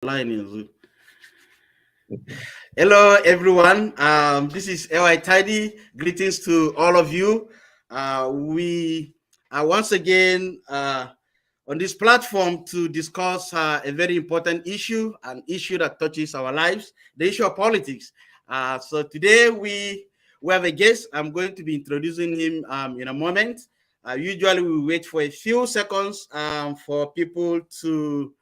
Line is. Hello, everyone. This is LI Tidy. Greetings to all of you. We are once again on this platform to discuss a very important issue, an issue that touches our lives, the issue of politics. So today we have a guest. I'm going to be introducing him in a moment. Usually we wait for a few seconds for people to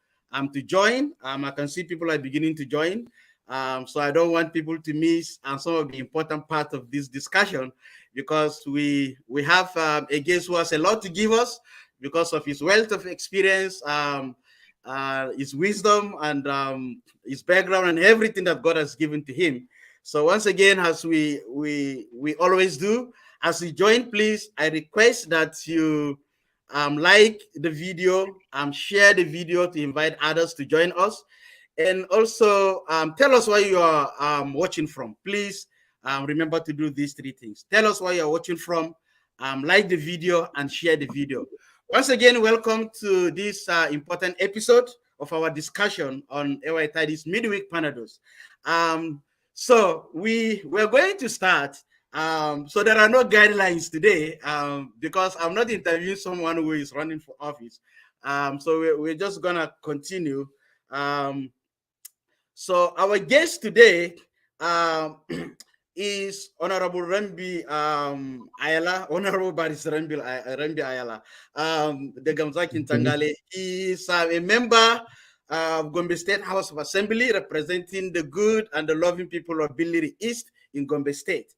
join. I can see people are beginning to join. So I don't want people to miss some of the important part of this discussion because we have a guest who has a lot to give us because of his wealth of experience, his wisdom, and his background and everything that God has given to him. So once again, as we always do, as you join, please, I request that you like the video, share the video to invite others to join us. And also tell us where you are watching from. Please remember to do these three things. Tell us where you're watching from, like the video, and share the video. Once again, welcome to this important episode of our discussion on AY Tidy's Midweek Panados. So we're going to start. So there are no guidelines today because I'm not interviewing someone who is running for office. So we're just going to continue. So our guest today is Honorable Rambi Ayala, Honorable Barrister Rambi Ayala, the Gamzakin Tangale. He is a member of Gombe State House of Assembly representing the good and the loving people of Billiri East in Gombe State.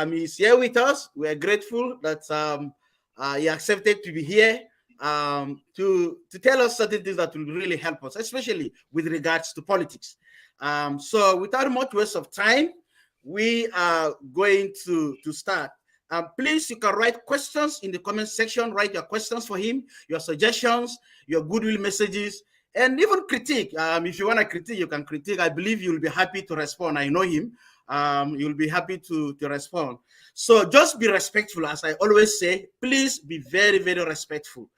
He's here with us. We are grateful that he accepted to be here to tell us certain things that will really help us, especially with regards to politics. So without much waste of time, we are going to start. Please, you can write questions in the comment section. Write your questions for him, your suggestions, your goodwill messages, and even critique. If you want to critique, you can critique. I believe you'll be happy to respond. I know him. You'll be happy to respond. So just be respectful, as I always say. Please be very, very respectful.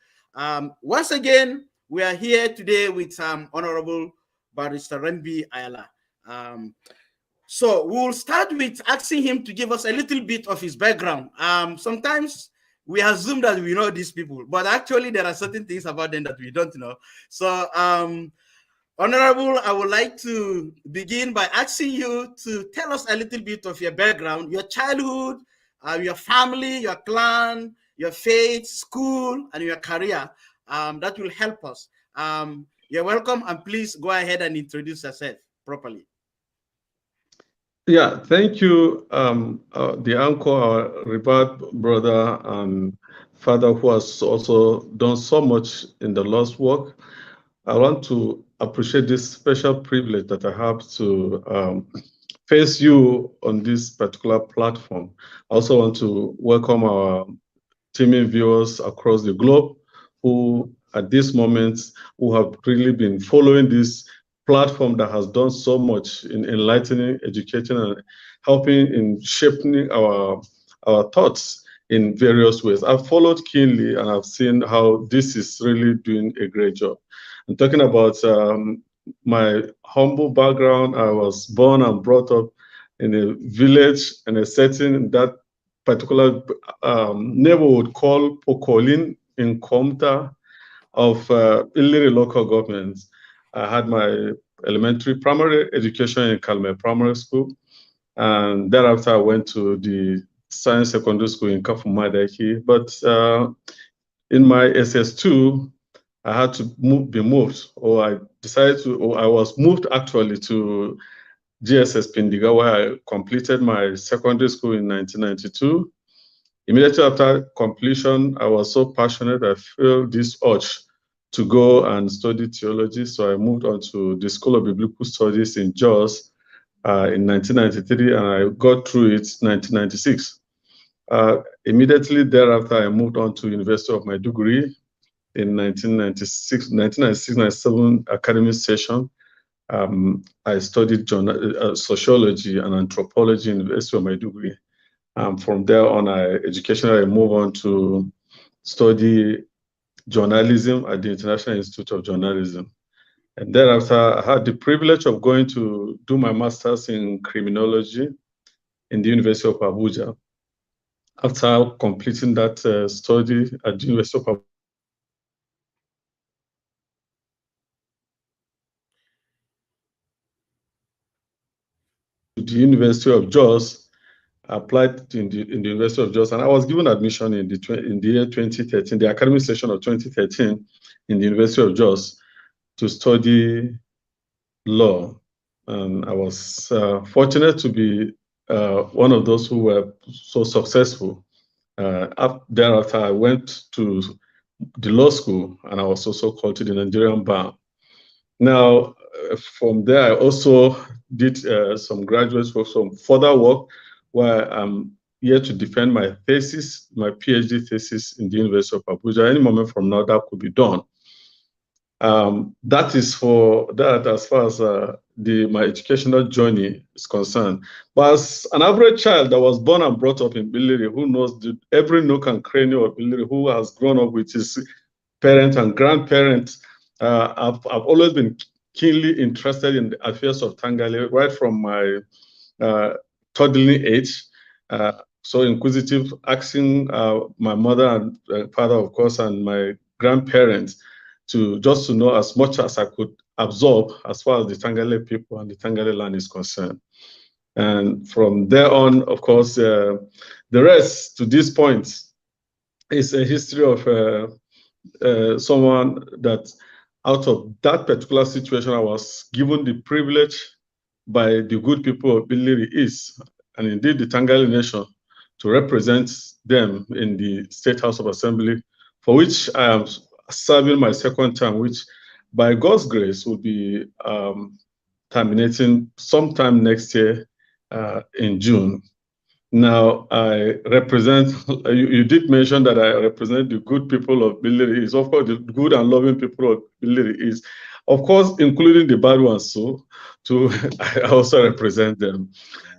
Once again, we are here today with Honorable Barrister Rambi Ayala. So we'll start with asking him to give us a little bit of his background. Sometimes we assume that we know these people, but actually there are certain things about them that we don't know. So, Honorable, I would like to begin by asking you to tell us a little bit of your background, your childhood, your family, your clan, your faith, school, and your career. That will help us. You're welcome, and please go ahead and introduce yourself properly. Yeah, thank you, the uncle, our revered brother and father who has also done so much in the Lord's work. I want to appreciate this special privilege that I have to face you on this particular platform. I also want to welcome our teaming viewers across the globe who at this moment who have really been following this platform that has done so much in enlightening, educating, and helping in shaping our thoughts in various ways. I've followed keenly and I've seen how this is really doing a great job. I'm talking about my humble background. I was born and brought up in a village in a setting that particular neighborhood called Pokolin in Komta of Iliri local government. I had my primary education in Kalme Primary School, and thereafter I went to the Science Secondary School in Kafumadaki. But in my SS2, I had to be moved, or I decided to, or I was moved actually to GSS Pindiga, where I completed my secondary school in 1992. Immediately after completion, I was so passionate, I felt this urge to go and study theology. So I moved on to the School of Biblical Studies in Jos in 1993, and I got through it in 1996. Immediately thereafter, I moved on to University of Maiduguri in 1996-97 academic session. I studied sociology and anthropology in the University of Maiduguri. From there on, I moved on to study journalism at the International Institute of Journalism. And thereafter, I had the privilege of going to do my master's in criminology in the University of Abuja. After completing that study at the University of Abuja, the University of Jos, applied in the University of Jos, and I was given admission in the year 2013, the academic session of 2013, in the University of Jos to study law. And I was fortunate to be one of those who were so successful. Thereafter, I went to the law school, and I was also called to the Nigerian bar. Now, from there, I also did some graduate work, some further work, where I'm here to defend my thesis, my PhD thesis in the University of Abuja. Any moment from now, that could be done. That is for that as far as my educational journey is concerned. But as an average child that was born and brought up in Biliri, who knows every nook and cranny of Biliri, who has grown up with his parents and grandparents, I've always been keenly interested in the affairs of Tangale right from my toddling age. So inquisitive, asking my mother and father, of course, and my grandparents to know as much as I could absorb as far as the Tangale people and the Tangale land is concerned. And from there on, of course, the rest to this point is a history of someone that out of that particular situation, I was given the privilege by the good people of Biliri East, and indeed the Tangale Nation, to represent them in the State House of Assembly, for which I am serving my second term, which by God's grace will be terminating sometime next year in June. Now, I represent, you did mention that I represent the good people of Biliri East. Of course, the good and loving people of Biliri East, of course, including the bad ones too, I also represent them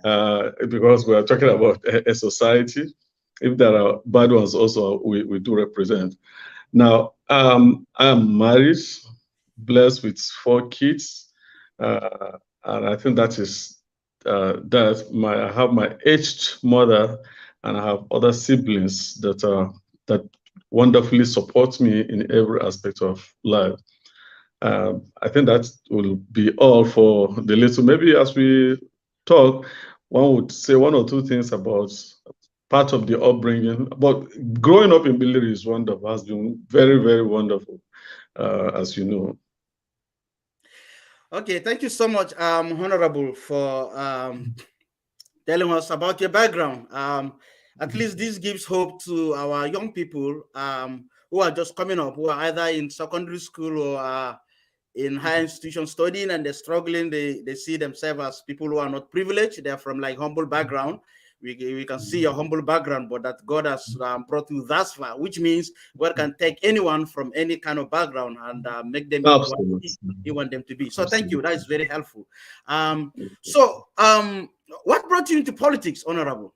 because we are talking about a society. If there are bad ones also, we do represent. Now, I'm married, blessed with 4 kids, and I think that is that. I have my aged mother, and I have other siblings that wonderfully support me in every aspect of life. I think that will be all for the little. Maybe as we talk, one would say 1 or 2 things about part of the upbringing. But growing up in Biliri is wonderful, has been very, very wonderful, as you know. Okay, thank you so much, Honorable, for telling us about your background. At least this gives hope to our young people who are just coming up, who are either in secondary school or in higher institution studying, and they're struggling. They see themselves as people who are not privileged. They're from like humble background. We can see your humble background, but that God has brought you thus far, which means God can take anyone from any kind of background and make them into what you want them to be. So thank you. That is very helpful. What brought you into politics, Honorable?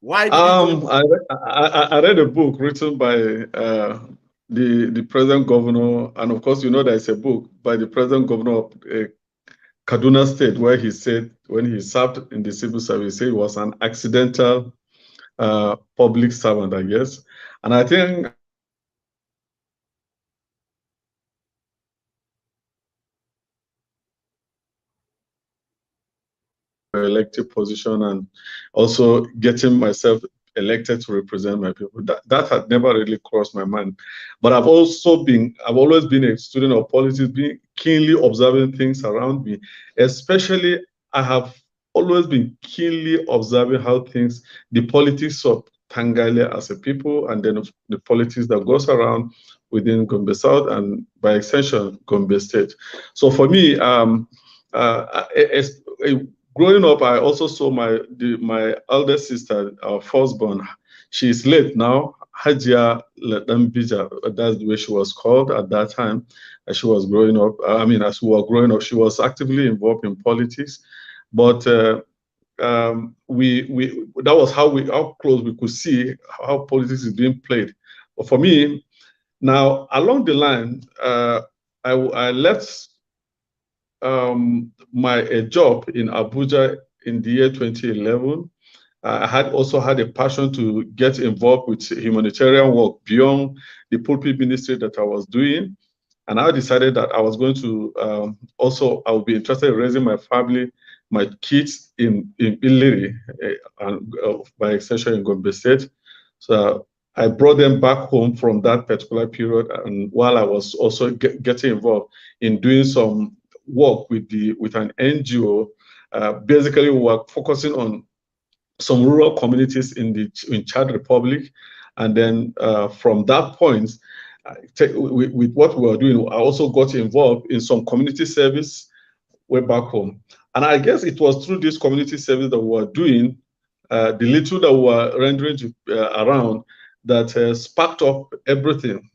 Why did you I read a book written by the present governor, and of course, you know, there's a book by the present governor of Kaduna State, where he said when he served in the civil service, he was an accidental public servant, I guess. And I think elective position and also getting myself elected to represent my people. That had never really crossed my mind. But I've always been a student of politics, being keenly observing things around me. Especially, I have always been keenly observing how the politics of Tangale as a people, and then the politics that goes around within Gombe South and by extension Gombe State. So for me, growing up, I also saw my eldest sister, our firstborn. She's late now, Hajia Ledambija. That's the way she was called at that time. As she was growing up, as we were growing up, she was actively involved in politics. But that was how close we could see how politics is being played. But for me, now along the line, I left my job in Abuja in the year 2011. I had also had a passion to get involved with humanitarian work beyond the pulpit ministry that I was doing. And I decided that I was going to I would be interested in raising my family, my kids in Iliri, and by extension in Gombe State. So I brought them back home from that particular period. And while I was also getting involved in doing some work with an NGO, basically we were focusing on some rural communities in Chad Republic. And then from that point, with what we were doing, I also got involved in some community service way back home. And I guess it was through this community service that we were doing, the little that we were rendering around, that sparked up everything.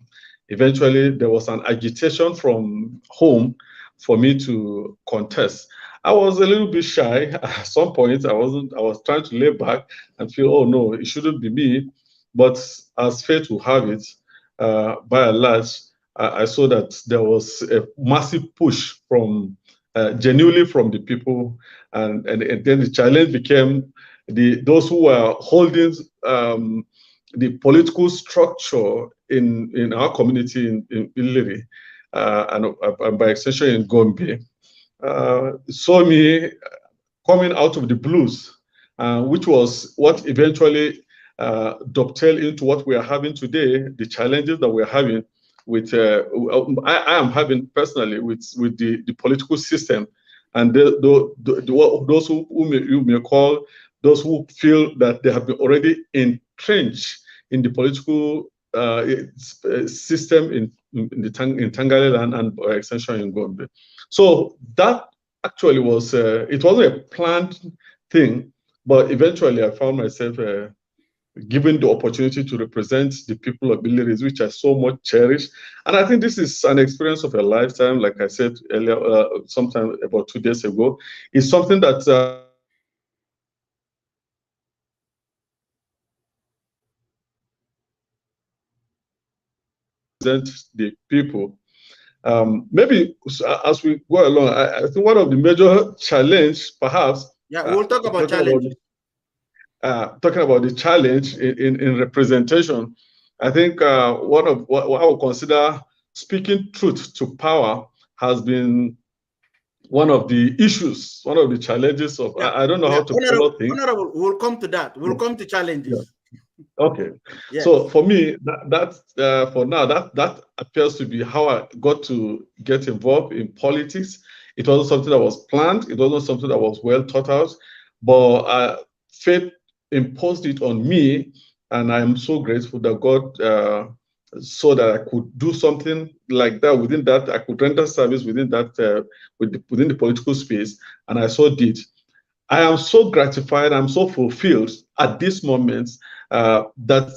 Eventually, there was an agitation from home for me to contest. I was a little bit shy at some point. I was trying to lay back and feel, oh no, it shouldn't be me. But as fate will have it, by and large, I saw that there was a massive push from genuinely from the people, and then the challenge became those who were holding the political structure in our community in Iliri, and by extension in Gombe, saw me coming out of the blues, which was what eventually dovetailed into what we are having today, the challenges that we're having with, I am having personally with the political system, and those who you may call those who feel that they have been already entrenched in the political system in Tangale land and by extension in Gombe. So that actually was, it wasn't a planned thing, but eventually I found myself given the opportunity to represent the people of Iliri, which I so much cherish. And I think this is an experience of a lifetime, like I said earlier, sometime about 2 days ago. It's something that represent the people. Maybe as we go along, I think one of the major challenge, perhaps. Yeah, we'll talk about challenges. Talking about the challenge in representation, I think one of what I would consider speaking truth to power has been one of the issues, one of the challenges of, yeah. I don't know how to follow things. Honorable, we'll come to that. We'll come to challenges. Yeah. Okay. Yes. So for me, for now, that appears to be how I got to get involved in politics. It wasn't something that was planned. It wasn't something that was well thought out, but fate imposed it on me, and I'm so grateful that God so that I could do something like that. Within that, I could render service within that, within the political space, and I so did. I am so gratified, I'm so fulfilled at this moment that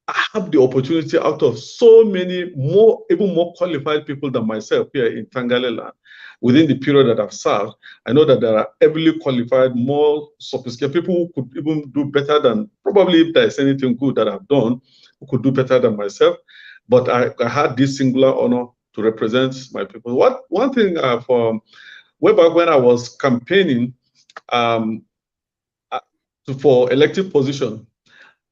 I have the opportunity out of so many more, even more qualified people than myself here in Tangale land. Within the period that I've served, I know that there are heavily qualified, more sophisticated people who could even do better than, probably if there's anything good that I've done, who could do better than myself. But I had this singular honor to represent my people. One thing from way back when I was campaigning for elective position,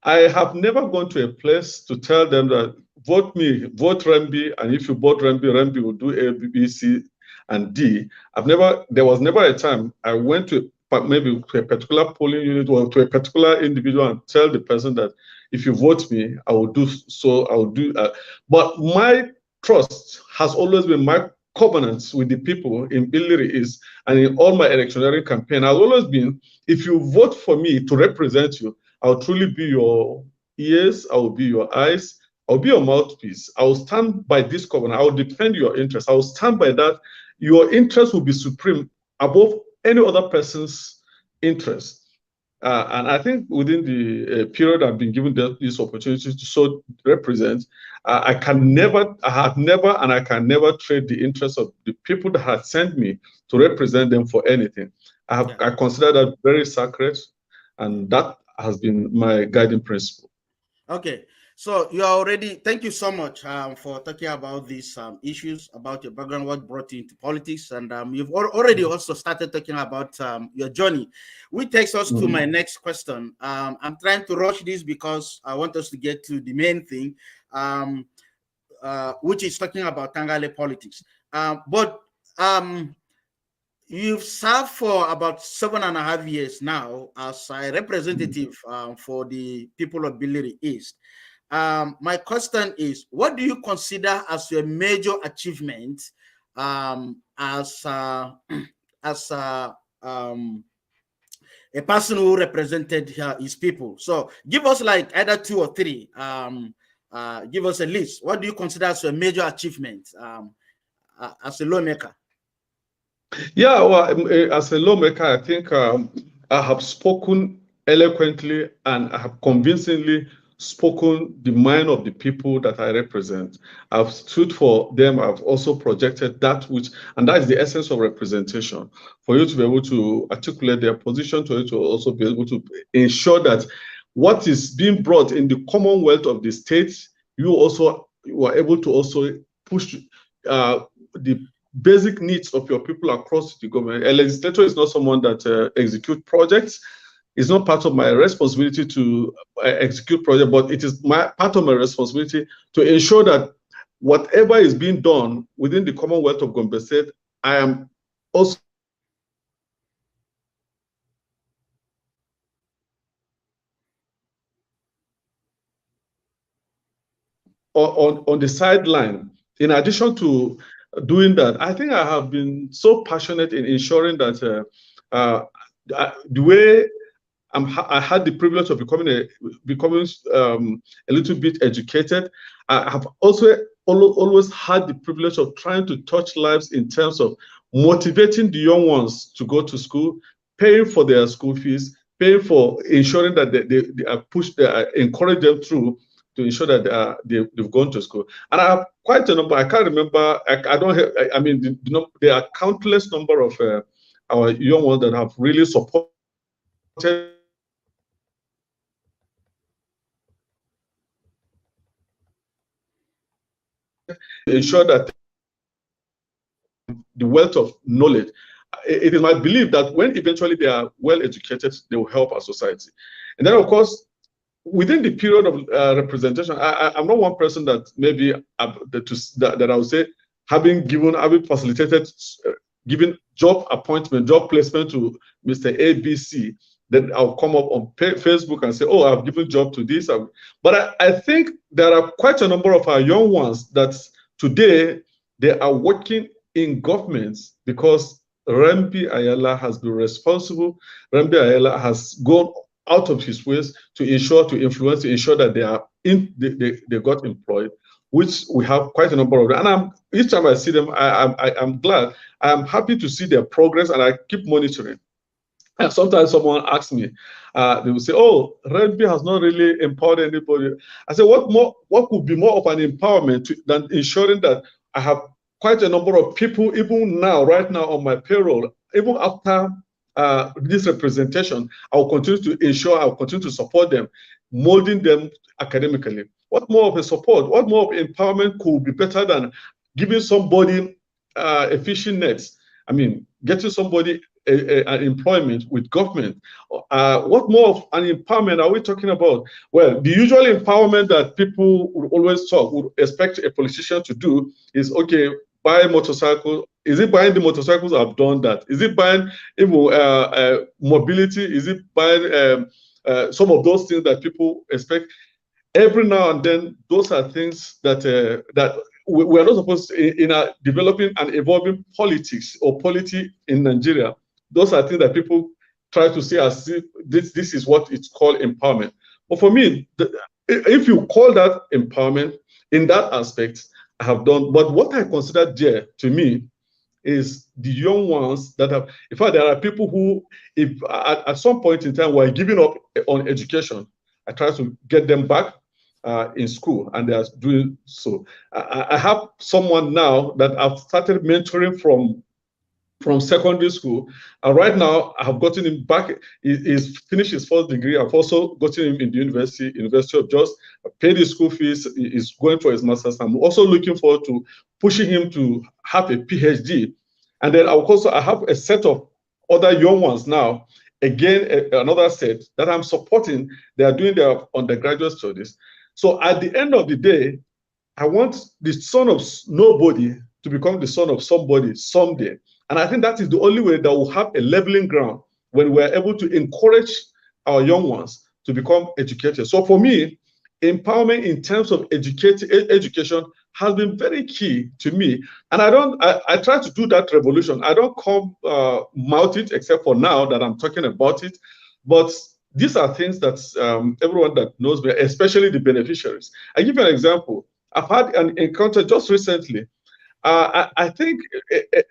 I have never gone to a place to tell them that vote me, vote Rambi, and if you vote Rambi, Rambi will do A, B, C, and D. There was never a time I went to maybe to a particular polling unit or to a particular individual and tell the person that if you vote me, I will do so, I will do. But my trust has always been, my covenants with the people in Iliri is, and in all my electioneering campaign has always been, if you vote for me to represent you, I'll truly be your ears, I will be your eyes, I'll be your mouthpiece. I will stand by this covenant, I will defend your interests, I will stand by that. Your interest will be supreme above any other person's interest. And I think within the period I've been given this opportunity to so represent, I have never, and I can never trade the interests of the people that had sent me to represent them for anything. I consider that very sacred, and that has been my guiding principle. Okay, So you are already, thank you so much for talking about these issues, about your background, what brought you into politics. And you've already also started talking about your journey, which takes us to my next question. I'm trying to rush this because I want us to get to the main thing, which is talking about Tangale politics. But you've served for about 7.5 years now as a representative for the people of Billiri East. My question is, what do you consider as your major achievement as as a person who represented his people? So give us like either two or three. Give us a list. What do you consider as your major achievement as a lawmaker? Yeah, well, as a lawmaker, I think I have spoken eloquently and I have convincingly spoken the mind of the people that I represent. I've stood for them. I've also projected that which, and that is the essence of representation, for you to be able to articulate their position, to you to also be able to ensure that what is being brought in the commonwealth of the states, you are able to also push the basic needs of your people across the government. A legislator is not someone that executes projects. It's not part of my responsibility to execute projects, but it is part of my responsibility to ensure that whatever is being done within the Commonwealth of Gombe State, I am also on the sideline. In addition to doing that, I think I have been so passionate in ensuring that the way I had the privilege of becoming a little bit educated. I have also always had the privilege of trying to touch lives in terms of motivating the young ones to go to school, paying for their school fees, paying for ensuring that they are pushed, encourage them through to ensure that they've gone to school. And I have quite a number. I can't remember. I don't have. I mean, there are countless number of our young ones that have really supported ensure that the wealth of knowledge. It is my belief that when eventually they are well educated, they will help our society. And then, of course, within the period of representation, I'm not one person that maybe that I would say having facilitated, giving job appointment, job placement to Mr. ABC, then I'll come up on Facebook and say, oh, I've given job to this. But I think there are quite a number of our young ones that today they are working in governments because Rambi Ayala has been responsible. Rambi Ayala has gone out of his ways to influence, to ensure that they got employed, which we have quite a number of them. And each time I see them, I'm glad. I'm happy to see their progress, and I keep monitoring. And sometimes someone asks me, they will say, "Oh, Rambi has not really empowered anybody." I say, what could be more of an empowerment than ensuring that I have quite a number of people, even now, right now on my payroll, even after this representation, I will continue to ensure, I will continue to support them, molding them academically. What more of a support, what more of empowerment could be better than giving somebody a fishing net? I mean, getting somebody an employment with government. What more of an empowerment are we talking about? Well, the usual empowerment that people would expect a politician to do is, okay, buy a motorcycle. Is it buying the motorcycles? I've done that. Is it buying mobility? Is it buying some of those things that people expect? Every now and then, those are things that we are not supposed to, in our developing and evolving politics or polity in Nigeria. Those are things that people try to say as if this is what it's called empowerment. But for me, if you call that empowerment in that aspect, I have done. But what I consider dear to me is the young ones that have, in fact, there are people who, if at some point in time, were giving up on education, I try to get them back in school, and they are doing so. I have someone now that I've started mentoring from from secondary school. And right now, I have gotten him back. He's finished his first degree. I've also gotten him in the University of Jos. I paid his school fees. He's going for his master's. I'm also looking forward to pushing him to have a PhD. And then I have a set of other young ones now. Again, another set that I'm supporting. They are doing their undergraduate studies. So at the end of the day, I want the son of nobody to become the son of somebody someday. And I think that is the only way that we'll have a leveling ground when we're able to encourage our young ones to become educated. So for me, empowerment in terms of education has been very key to me. And I try to do that revolution. I don't come mouth it, except for now that I'm talking about it. But these are things that everyone that knows me, especially the beneficiaries. I give you an example. I've had an encounter just recently. I think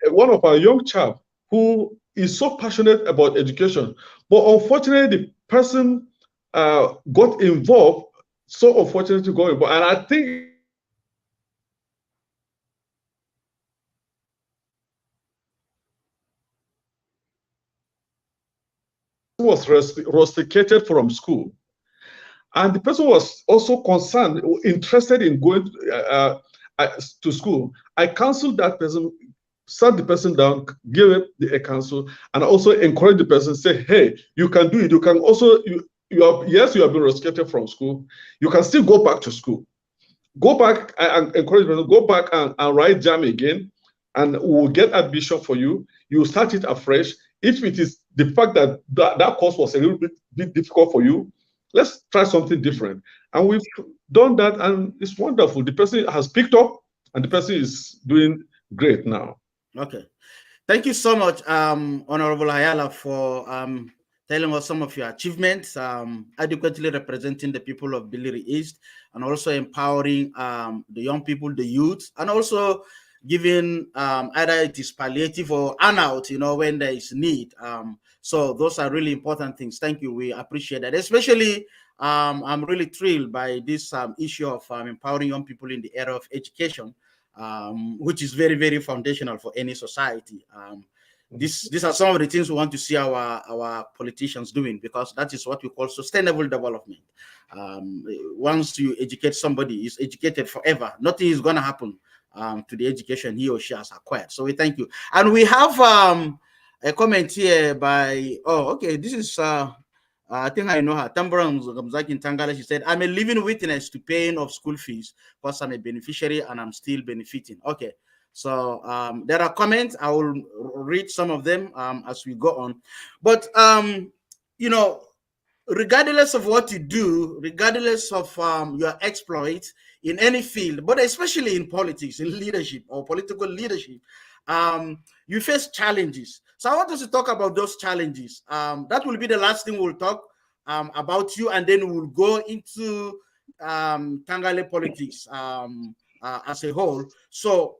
one of our young chap who is so passionate about education, but unfortunately the person got involved, so unfortunate to go involved. And I think was rusticated from school. And the person was also concerned, interested in going to school. I counseled that person, sat the person down, gave it a counsel, and also encouraged the person, say, hey, you can do it. You can also, yes, you have been rusticated from school. You can still go back to school. Go back and encourage them, go back and write JAM again, and we'll get admission for you. You start it afresh. If it is the fact that that course was a little bit difficult for you, let's try something different. And we've done that, and it's wonderful. The person has picked up, and the person is doing great now. Okay. Thank you so much, Honorable Ayala, for telling us some of your achievements, adequately representing the people of Biliri East, and also empowering the young people, the youth, and also giving either it is palliative or out, when there is need. So those are really important things. Thank you. We appreciate that. Especially, I'm really thrilled by this issue of empowering young people in the area of education, which is very, very foundational for any society. These are some of the things we want to see our politicians doing, because that is what we call sustainable development. Once you educate somebody, he's educated forever. Nothing is going to happen to the education he or she has acquired. So we thank you. And we have a comment here by, this is, I think I know her, Gamzakin Tangale. She said, I'm a living witness to paying of school fees because I'm a beneficiary and I'm still benefiting. Okay. So there are comments. I will read some of them as we go on. But, regardless of what you do, regardless of your exploits in any field, but especially in politics, in leadership or political leadership, you face challenges. So I want us to talk about those challenges. That will be the last thing we'll talk about you, and then we'll go into Tangale politics as a whole. So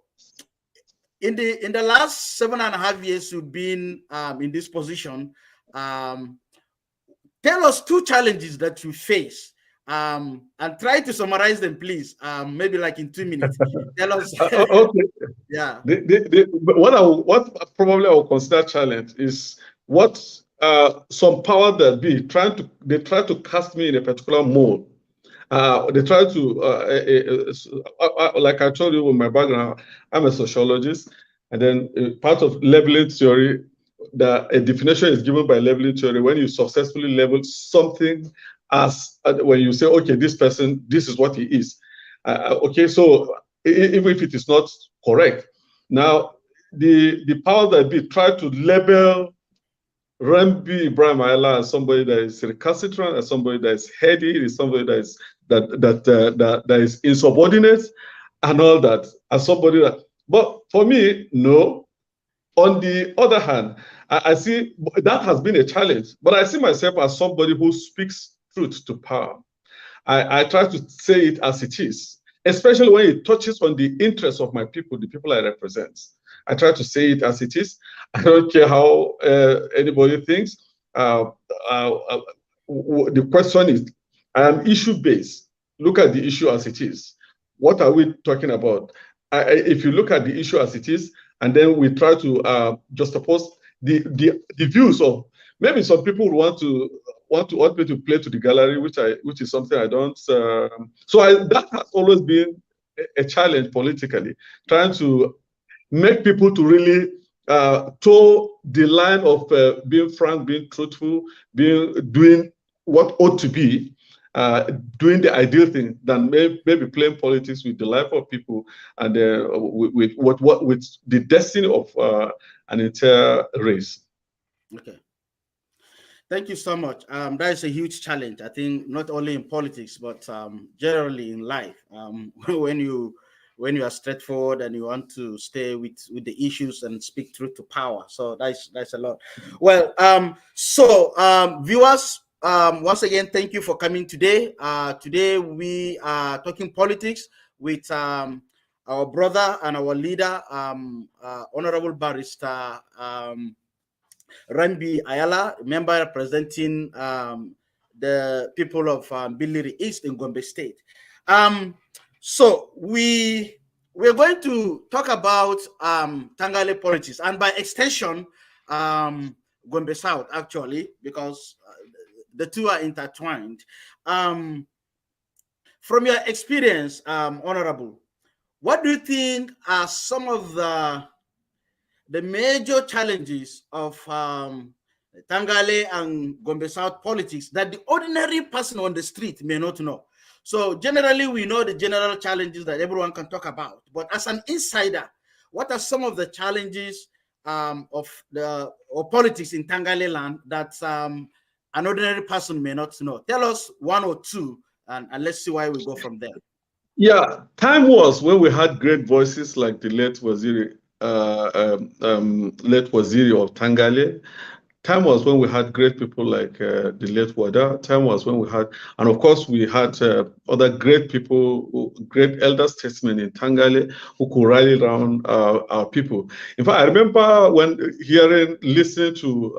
in the last 7.5 years you've been in this position, tell us 2 challenges that you face, and try to summarize them, please. Maybe like in 2 minutes. Tell us. Okay. Yeah. What probably I will consider challenge is what some power that be they try to cast me in a particular mold. They try to, like I told you with my background, I'm a sociologist, and then part of leveling theory, a definition is given by leveling theory when you successfully level something as when you say, okay, this person, this is what he is. Okay, so even if it is not correct, now the power that be try to label Rambi Ibrahim Ayala as somebody that is recalcitrant, as somebody that is heady, as somebody that is that is insubordinate, and all that, as somebody that. But for me, no. On the other hand, I see that has been a challenge, but I see myself as somebody who speaks truth to power. I try to say it as it is, especially when it touches on the interests of my people, the people I represent. I try to say it as it is. I don't care how anybody thinks. The question is, I am issue-based. Look at the issue as it is. What are we talking about? If you look at the issue as it is, and then we try to juxtapose the views of, maybe some people want me to play to the gallery, which is something I don't. That has always been a challenge politically, trying to make people to really toe the line of being frank, being truthful, doing what ought to be, doing the ideal thing, than maybe playing politics with the life of people and with the destiny of an entire race. Okay. Thank you so much. That is a huge challenge. I think not only in politics, but generally in life. When you are straightforward and you want to stay with the issues and speak truth to power. So that's a lot. Well, viewers, once again, thank you for coming today. Today we are talking politics with our brother and our leader, Honorable Barrister Rambi Ayala, member representing the people of Billiri East in Gombe State. So we're going to talk about Tangale politics, and by extension, Gombe South, actually, because the two are intertwined. From your experience, Honorable, what do you think are some of the major challenges of Tangale and Gombe South politics that the ordinary person on the street may not know? So generally, we know the general challenges that everyone can talk about. But as an insider, what are some of the challenges of politics in Tangale land that an ordinary person may not know? Tell us one or two, and let's see why we go from there. Yeah, time was when we had great voices like the late Waziri of Tangale. Time was when we had great people like the late Wada. Time was when we had, and of course we had other great people, great elder statesmen in Tangale who could rally around our people. In fact, I remember listening to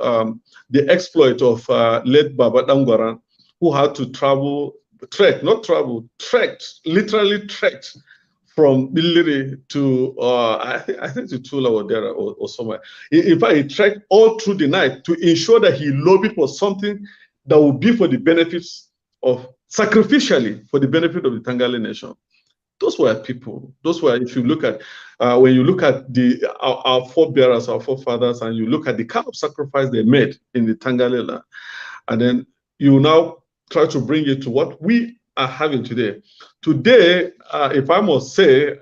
the exploit of late Baba Dangwaran, who had to literally trekked from Billiri to I think to Tula or somewhere. In fact, he trekked all through the night to ensure that he lobbied for something that would be for the benefits of, sacrificially for the benefit of the Tangale nation. Those were people. Those were, if you look at, when you look at our forebearers, our forefathers, and you look at the kind of sacrifice they made in the Tangale land, and then you now try to bring it to what we are having today. Today, if I must say,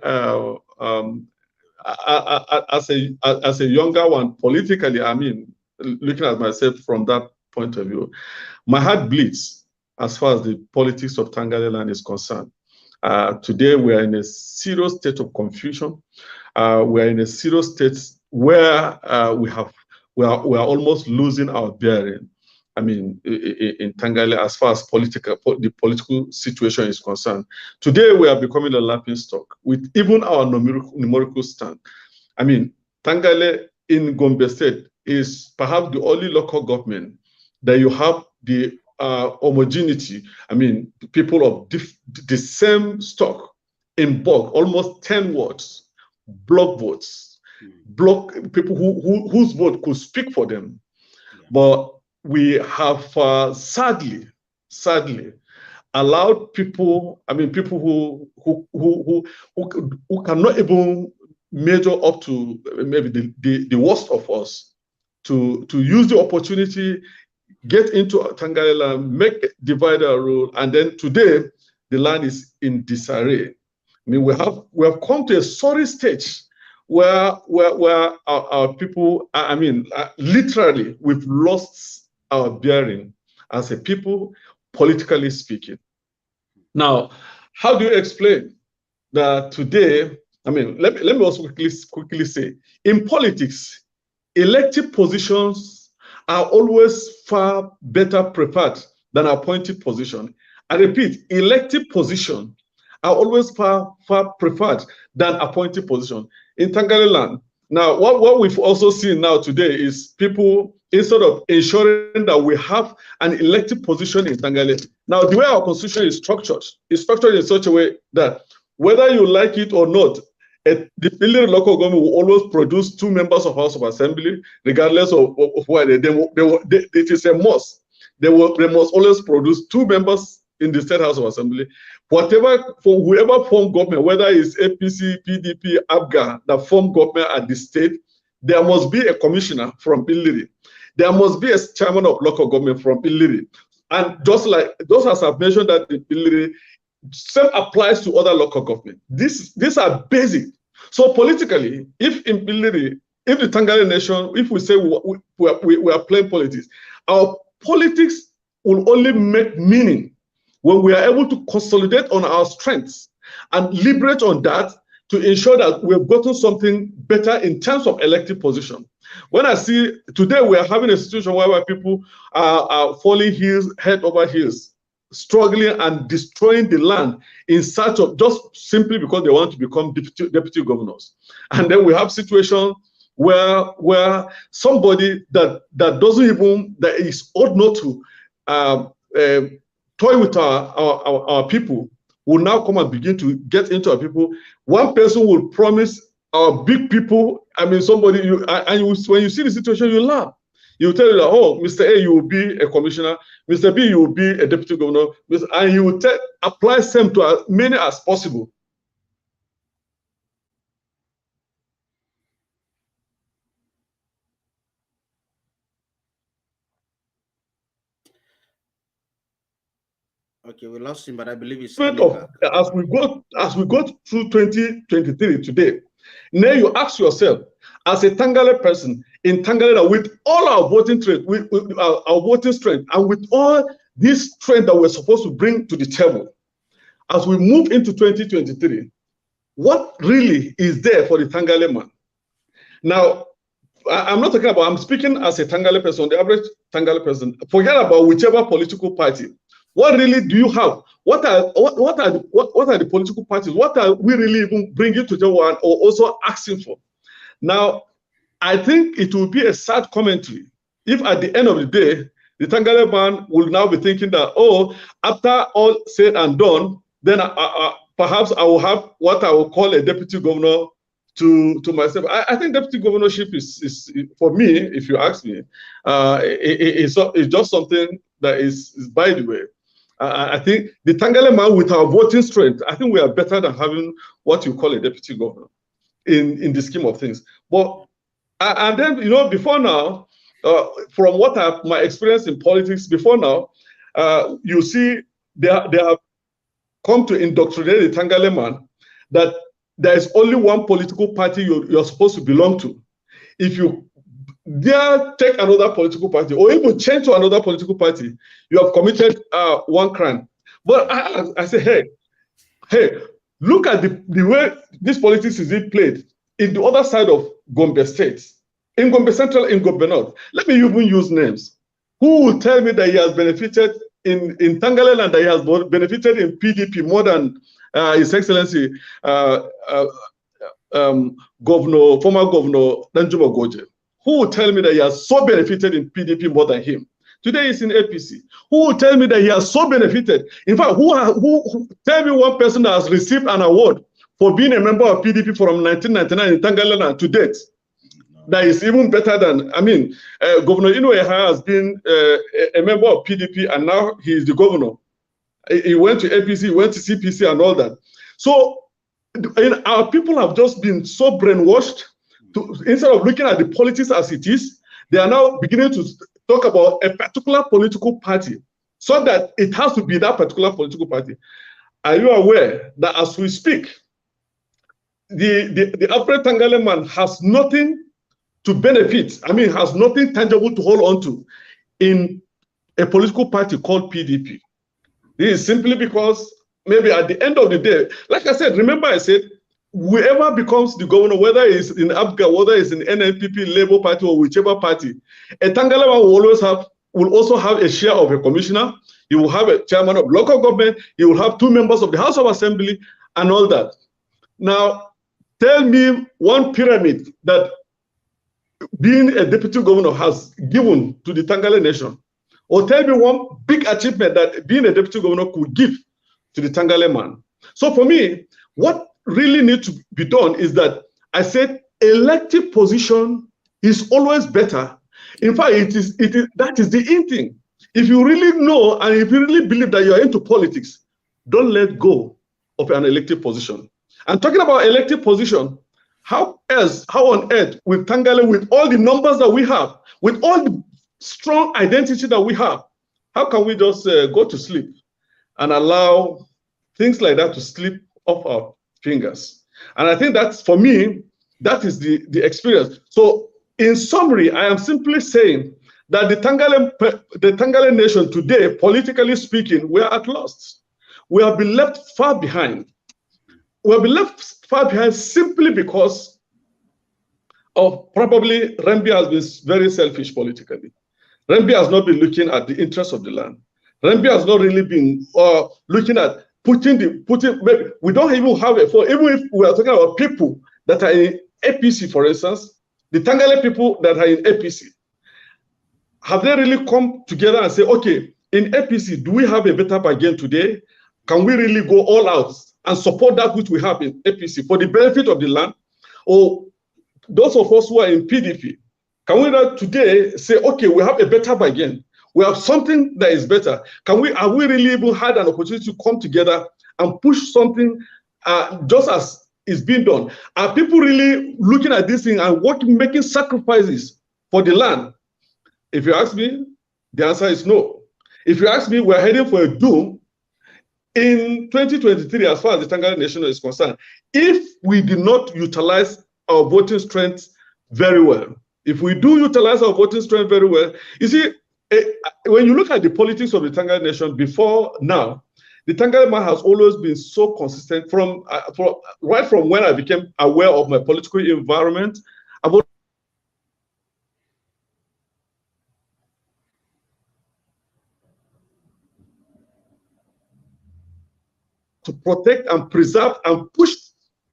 as a younger one, politically, I mean, looking at myself from that point of view, my heart bleeds as far as the politics of Tangale land is concerned. Today, we are in a serious state of confusion. We are in a serious state where we are almost losing our bearing. I mean, in Tangale, as far as the political situation is concerned. Today, we are becoming a laughing stock with even our numerical stand. I mean, Tangale in Gombe State is perhaps the only local government that you have the homogeneity. I mean, people of the same stock in bulk, almost 10 wards, block votes, block people whose vote could speak for them. But we have sadly allowed people, I mean, people who cannot even measure up to maybe the worst of us to use the opportunity, get into Tangale land, make divider rule, and then today the land is in disarray. I mean, we have come to a sorry stage where our people, I mean, literally, we've lost our bearing as a people, politically speaking. Now, how do you explain that today? I mean, let me also quickly say, in politics, elected positions are always far better prepared than appointed position. I repeat, elected positions are always far preferred than appointed position in Tangale land. Now, what we've also seen now today is people, instead of ensuring that we have an elected position in Tangale, now the way our constitution is structured in such a way that whether you like it or not, the Pilliri local government will always produce 2 members of House of Assembly, regardless of where it is a must. They must always produce 2 members in the State House of Assembly. Whoever form government, whether it's APC, PDP, ABGA, that form government at the state, there must be a commissioner from Pilliri. There must be a chairman of local government from Pilliri. And just as I've mentioned that in Pilliri, same applies to other local government. These are basic. So politically, if in Pilliri, if the Tangale nation, if we say we are playing politics, our politics will only make meaning when we are able to consolidate on our strengths and liberate on that to ensure that we've gotten something better in terms of elective position. When I see today we are having a situation where people are falling head over heels, struggling and destroying the land in search of just simply because they want to become deputy governors. And then we have situations where somebody that doesn't even, that is ought not to toy with our people will now come and begin to get into our people. One person will promise our big people, I mean, somebody, when you see the situation, you laugh. You tell you that, oh, Mr. A, you will be a commissioner, Mr. B, you will be a deputy governor, and you will apply same to as many as possible. Okay, we lost him, but I believe he's as we go through 2023 today, now you ask yourself, as a Tangale person in Tangale, with all our voting strength, with our voting strength, and with all this strength that we're supposed to bring to the table, as we move into 2023, what really is there for the Tangale man? Now, I'm not talking about, I'm speaking as a Tangale person, the average Tangale person. Forget about whichever political party. What really do you have? What are the political parties? What are we really even bringing to the one or also asking for? Now, I think it will be a sad commentary if at the end of the day, the Tangale man will now be thinking that, oh, after all said and done, then perhaps I will have what I will call a deputy governor to myself. I think deputy governorship is for me, if you ask me, it's just something that is by the way. I think the Tangale man with our voting strength, I think we are better than having what you call a deputy governor in the scheme of things. But and then, you know, before now, from what my experience in politics before now, you see they have come to indoctrinate the Tangale man that there is only one political party you're supposed to belong to. If you dare take another political party or even change to another political party, you have committed one crime. But I say, hey, look at the way this politics is being played in the other side of Gombe State, in Gombe Central, in Gombe North. Let me even use names. Who will tell me that he has benefited in Tangale and that he has benefited in PDP more than His Excellency former Governor Danjuma Goje? Who will tell me that he has so benefited in PDP more than him? Today he's in APC. Who will tell me that he has so benefited? In fact, who tell me one person that has received an award for being a member of PDP from 1999 in Tangale to date? That is even better than, I mean, Governor Inoue has been a member of PDP and now he is the governor. He went to APC, he went to CPC and all that. So our people have just been so brainwashed. Instead of looking at the politics as it is, they are now beginning to talk about a particular political party so that it has to be that particular political party. Are you aware that as we speak, the average Tangale man has nothing to benefit, I mean, has nothing tangible to hold on to in a political party called PDP? This is simply because maybe at the end of the day, like I said, remember I said, whoever becomes the governor, whether it's in ABGA, whether it's in NNPP, Labour Party, or whichever party, a Tangale will also have a share of a commissioner. He will have a chairman of local government. He will have 2 members of the House of Assembly and all that. Now, tell me one pyramid that being a deputy governor has given to the Tangale nation, or tell me one big achievement that being a deputy governor could give to the Tangale man. So for me, what really need to be done is that I said elective position is always better. In fact, that is the in thing. If you really know and if you really believe that you are into politics, don't let go of an elective position. And talking about elective position, how on earth with Tangale, with all the numbers that we have, with all the strong identity that we have, how can we just go to sleep and allow things like that to slip off our fingers? And I think that's, for me, that is the experience. So in summary, I am simply saying that the Tangale nation today, politically speaking, we are at lost. We have been left far behind. We have been left far behind simply because of probably Rambi has been very selfish politically. Rambi has not been looking at the interests of the land. Rambi has not really been looking at putting. We don't even have it for, even if we are talking about people that are in APC, for instance, the Tangale people that are in APC, have they really come together and say, okay, in APC, do we have a better bargain today? Can we really go all out and support that which we have in APC for the benefit of the land? Or those of us who are in PDP, can we not today say, okay, we have a better bargain? We have something that is better. Have we really even had an opportunity to come together and push something just as is being done? Are people really looking at this thing and making sacrifices for the land? If you ask me, the answer is no. If you ask me, we're heading for a doom in 2023 as far as the Tangale nation is concerned, if we did not utilize our voting strength very well. If we do utilize our voting strength very well, you see, when you look at the politics of the Tangale nation before now, the Tangale man has always been so consistent right from when I became aware of my political environment about to protect and preserve and push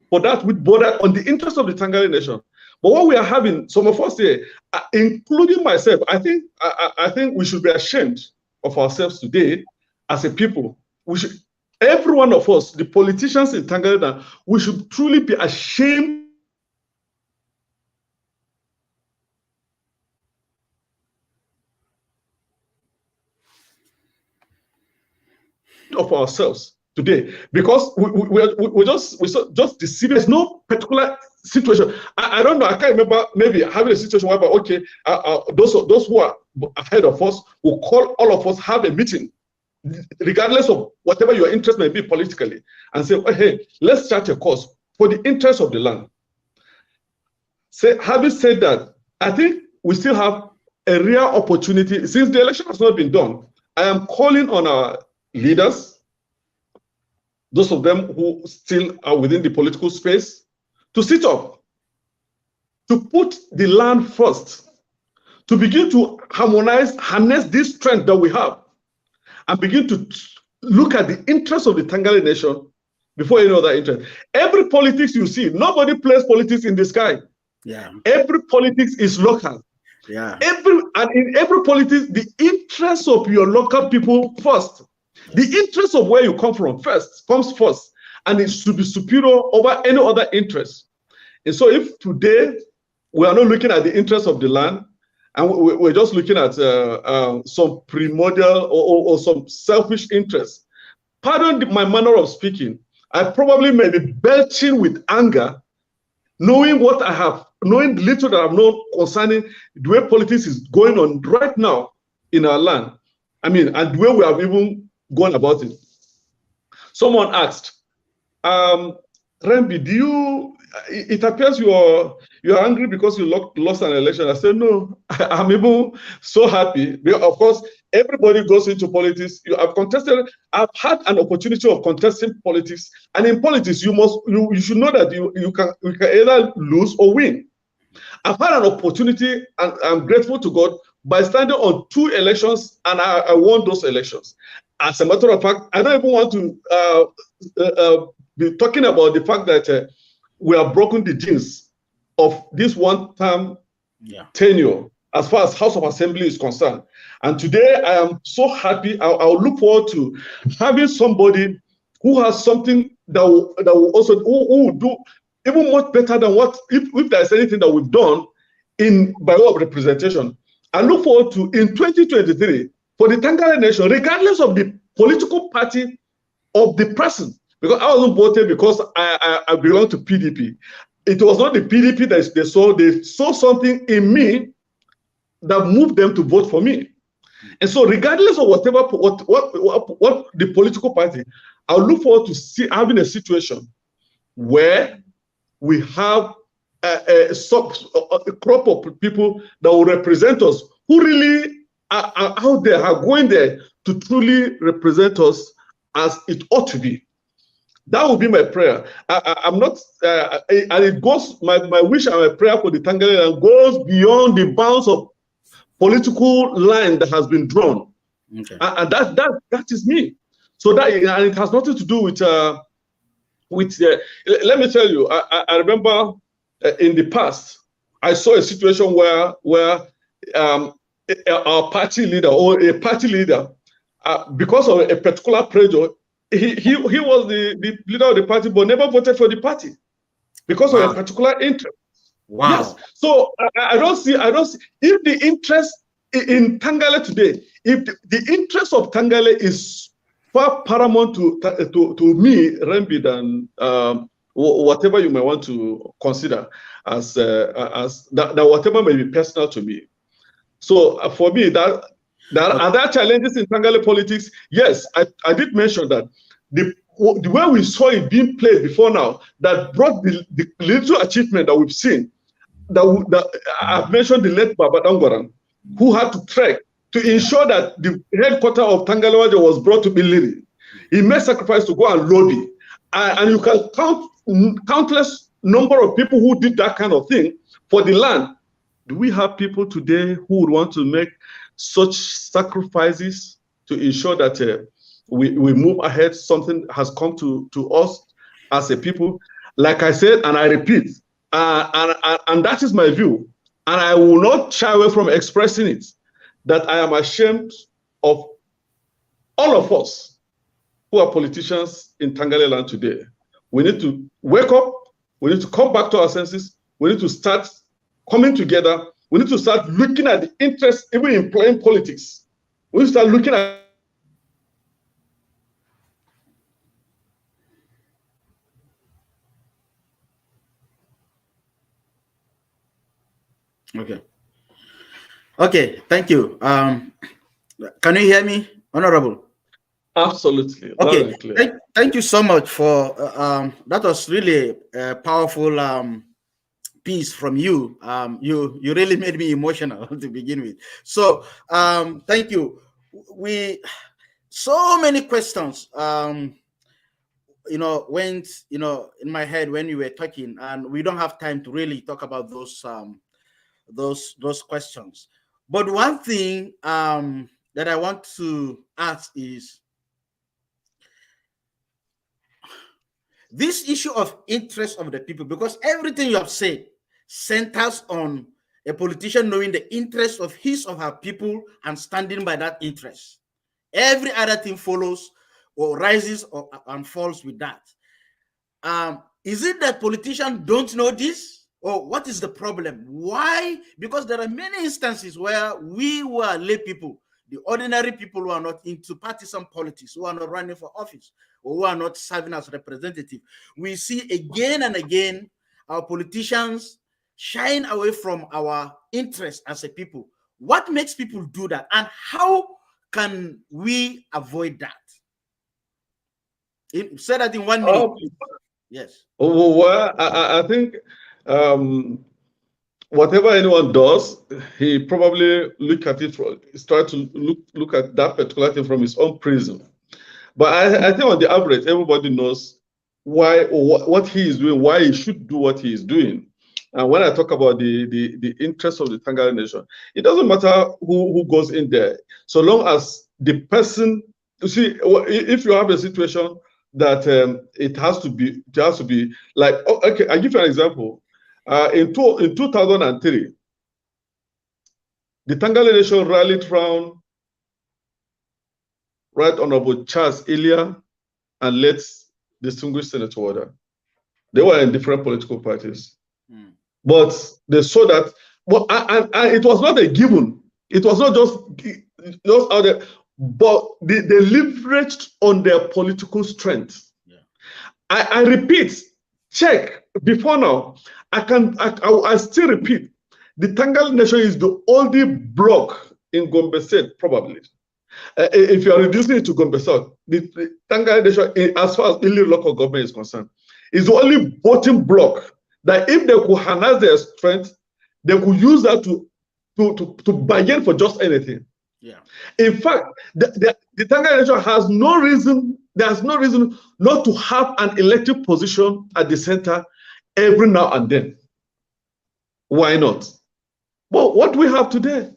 for that with border on the interest of the Tangale nation. But what we are having, some of us here, including myself, I think we should be ashamed of ourselves today as a people. We should, every one of us, the politicians in Tangale, we should truly be ashamed of ourselves today, because we just deceive. There's no particular situation. I don't know. I can't remember maybe having a situation where, okay, those who are ahead of us will call all of us, have a meeting, regardless of whatever your interest may be politically, and say, oh, hey, let's chart a course for the interest of the land. Having said that, I think we still have a rare opportunity since the election has not been done. I am calling on our leaders, those of them who still are within the political space, to sit up, to put the land first, to begin to harness this strength that we have, and begin to look at the interests of the Tangale nation before any other interest. Every politics you see, nobody plays politics in the sky. Yeah. Every politics is local. Yeah. And in every politics, the interests of your local people first. The interest of where you come from comes first, and it should be superior over any other interest. And so if today we are not looking at the interest of the land, and we're just looking at some primordial or some selfish interests, pardon my manner of speaking, I probably may be belching with anger, knowing what I have, knowing the little that I've known concerning the way politics is going on right now in our land. I mean, and the way we have even gone about it. Someone asked, Rambi, it appears you're angry because you lost an election. I said, no, I'm even so happy. Of course, everybody goes into politics. I've had an opportunity of contesting politics. And in politics, you should know that you can either lose or win. I've had an opportunity, and I'm grateful to God, by standing on 2 elections, and I won those elections. As a matter of fact, I don't even want to be talking about the fact that we have broken the jinx of this one-term tenure as far as House of Assembly is concerned. And today I am so happy. I'll look forward to having somebody who has something that will also who will do even much better than what if there's anything that we've done in by way of representation. I look forward to in 2023 for the Tangale nation, regardless of the political party of the person, because I wasn't voted because I belong to PDP. It was not the PDP that they saw something in me that moved them to vote for me. And so regardless of what the political party, I look forward to having a situation where we have a crop of people that will represent us, who really are out there, are going there to truly represent us as it ought to be. That would be my prayer. I'm not, and it goes, my wish and my prayer for the Tangale goes beyond the bounds of political line that has been drawn. Okay. And that is me. So that, and it has nothing to do with let me tell you, I remember in the past, I saw a situation where our party leader or a party leader, because of a particular pressure, he was the leader of the party, but never voted for the party because of a particular interest. Wow. Yes. So I don't see if the interest in Tangale today, if the interest of Tangale is far paramount to me, Rambi, than whatever you may want to consider as that whatever may be personal to me. So for me, that are there challenges in Tangale politics? Yes, I did mention that the way we saw it being played before now, that brought the little achievement that we've seen. That I've mentioned the late Baba Dangwaran, who had to trek to ensure that the headquarters of Tangale was brought to Biliri. He made sacrifice to go and lobby. And you can count countless number of people who did that kind of thing for the land. Do we have people today who would want to make such sacrifices to ensure that we move ahead? Something has come to us as a people. Like I said, and I repeat, and that is my view, and I will not shy away from expressing it, that I am ashamed of all of us who are politicians in Tangale land today. We need to wake up, we need to come back to our senses, we need to start coming together, we need to start looking at the interest, even in playing politics. We need to start looking at Okay, thank you. Can you hear me, Honorable? Absolutely. Okay, thank you so much for that was really a powerful piece from you. You really made me emotional to begin with. So thank you. So many questions went in my head when you were talking, and we don't have time to really talk about those questions. But one thing that I want to ask is this issue of interest of the people, because everything you have said centers on a politician knowing the interest of his or her people and standing by that interest. Every other thing follows or rises and falls with that. Is it that politicians don't know this? Or what is the problem? Why? Because there are many instances where we who are lay people, the ordinary people who are not into partisan politics, who are not running for office, or who are not serving as representative, we see again and again our politicians shying away from our interest as a people. What makes people do that? And how can we avoid that? Say that in 1 minute. Yes. Well, I think whatever anyone does, he probably look at it try to look at that particular thing from his own prism. But I think on the average, everybody knows why or what he is doing, why he should do what he is doing. And when I talk about the interest of the Tangale nation, it doesn't matter who goes in there, so long as the person, you see, if you have a situation that it has to be like, okay, I'll give you an example. In 2003, the Tangale nation rallied around Right Honorable Charles Ilya and late distinguished Senator Wada. They were in different political parties. But they saw that, and it was not a given. It was not just out there, but they leveraged on their political strength. I repeat, check before now. I still repeat, the Tangale Nation is the only bloc in Gombe State, probably. If you are reducing it to Gombe South, the Tangale Nation, as far as Ili local government is concerned, is the only voting bloc that if they could harness their strength, they could use that to bargain for just anything. In fact, the Tangale Nation has no reason. There's no reason not to have an elected position at the center every now and then. Why not? Well, what we have today.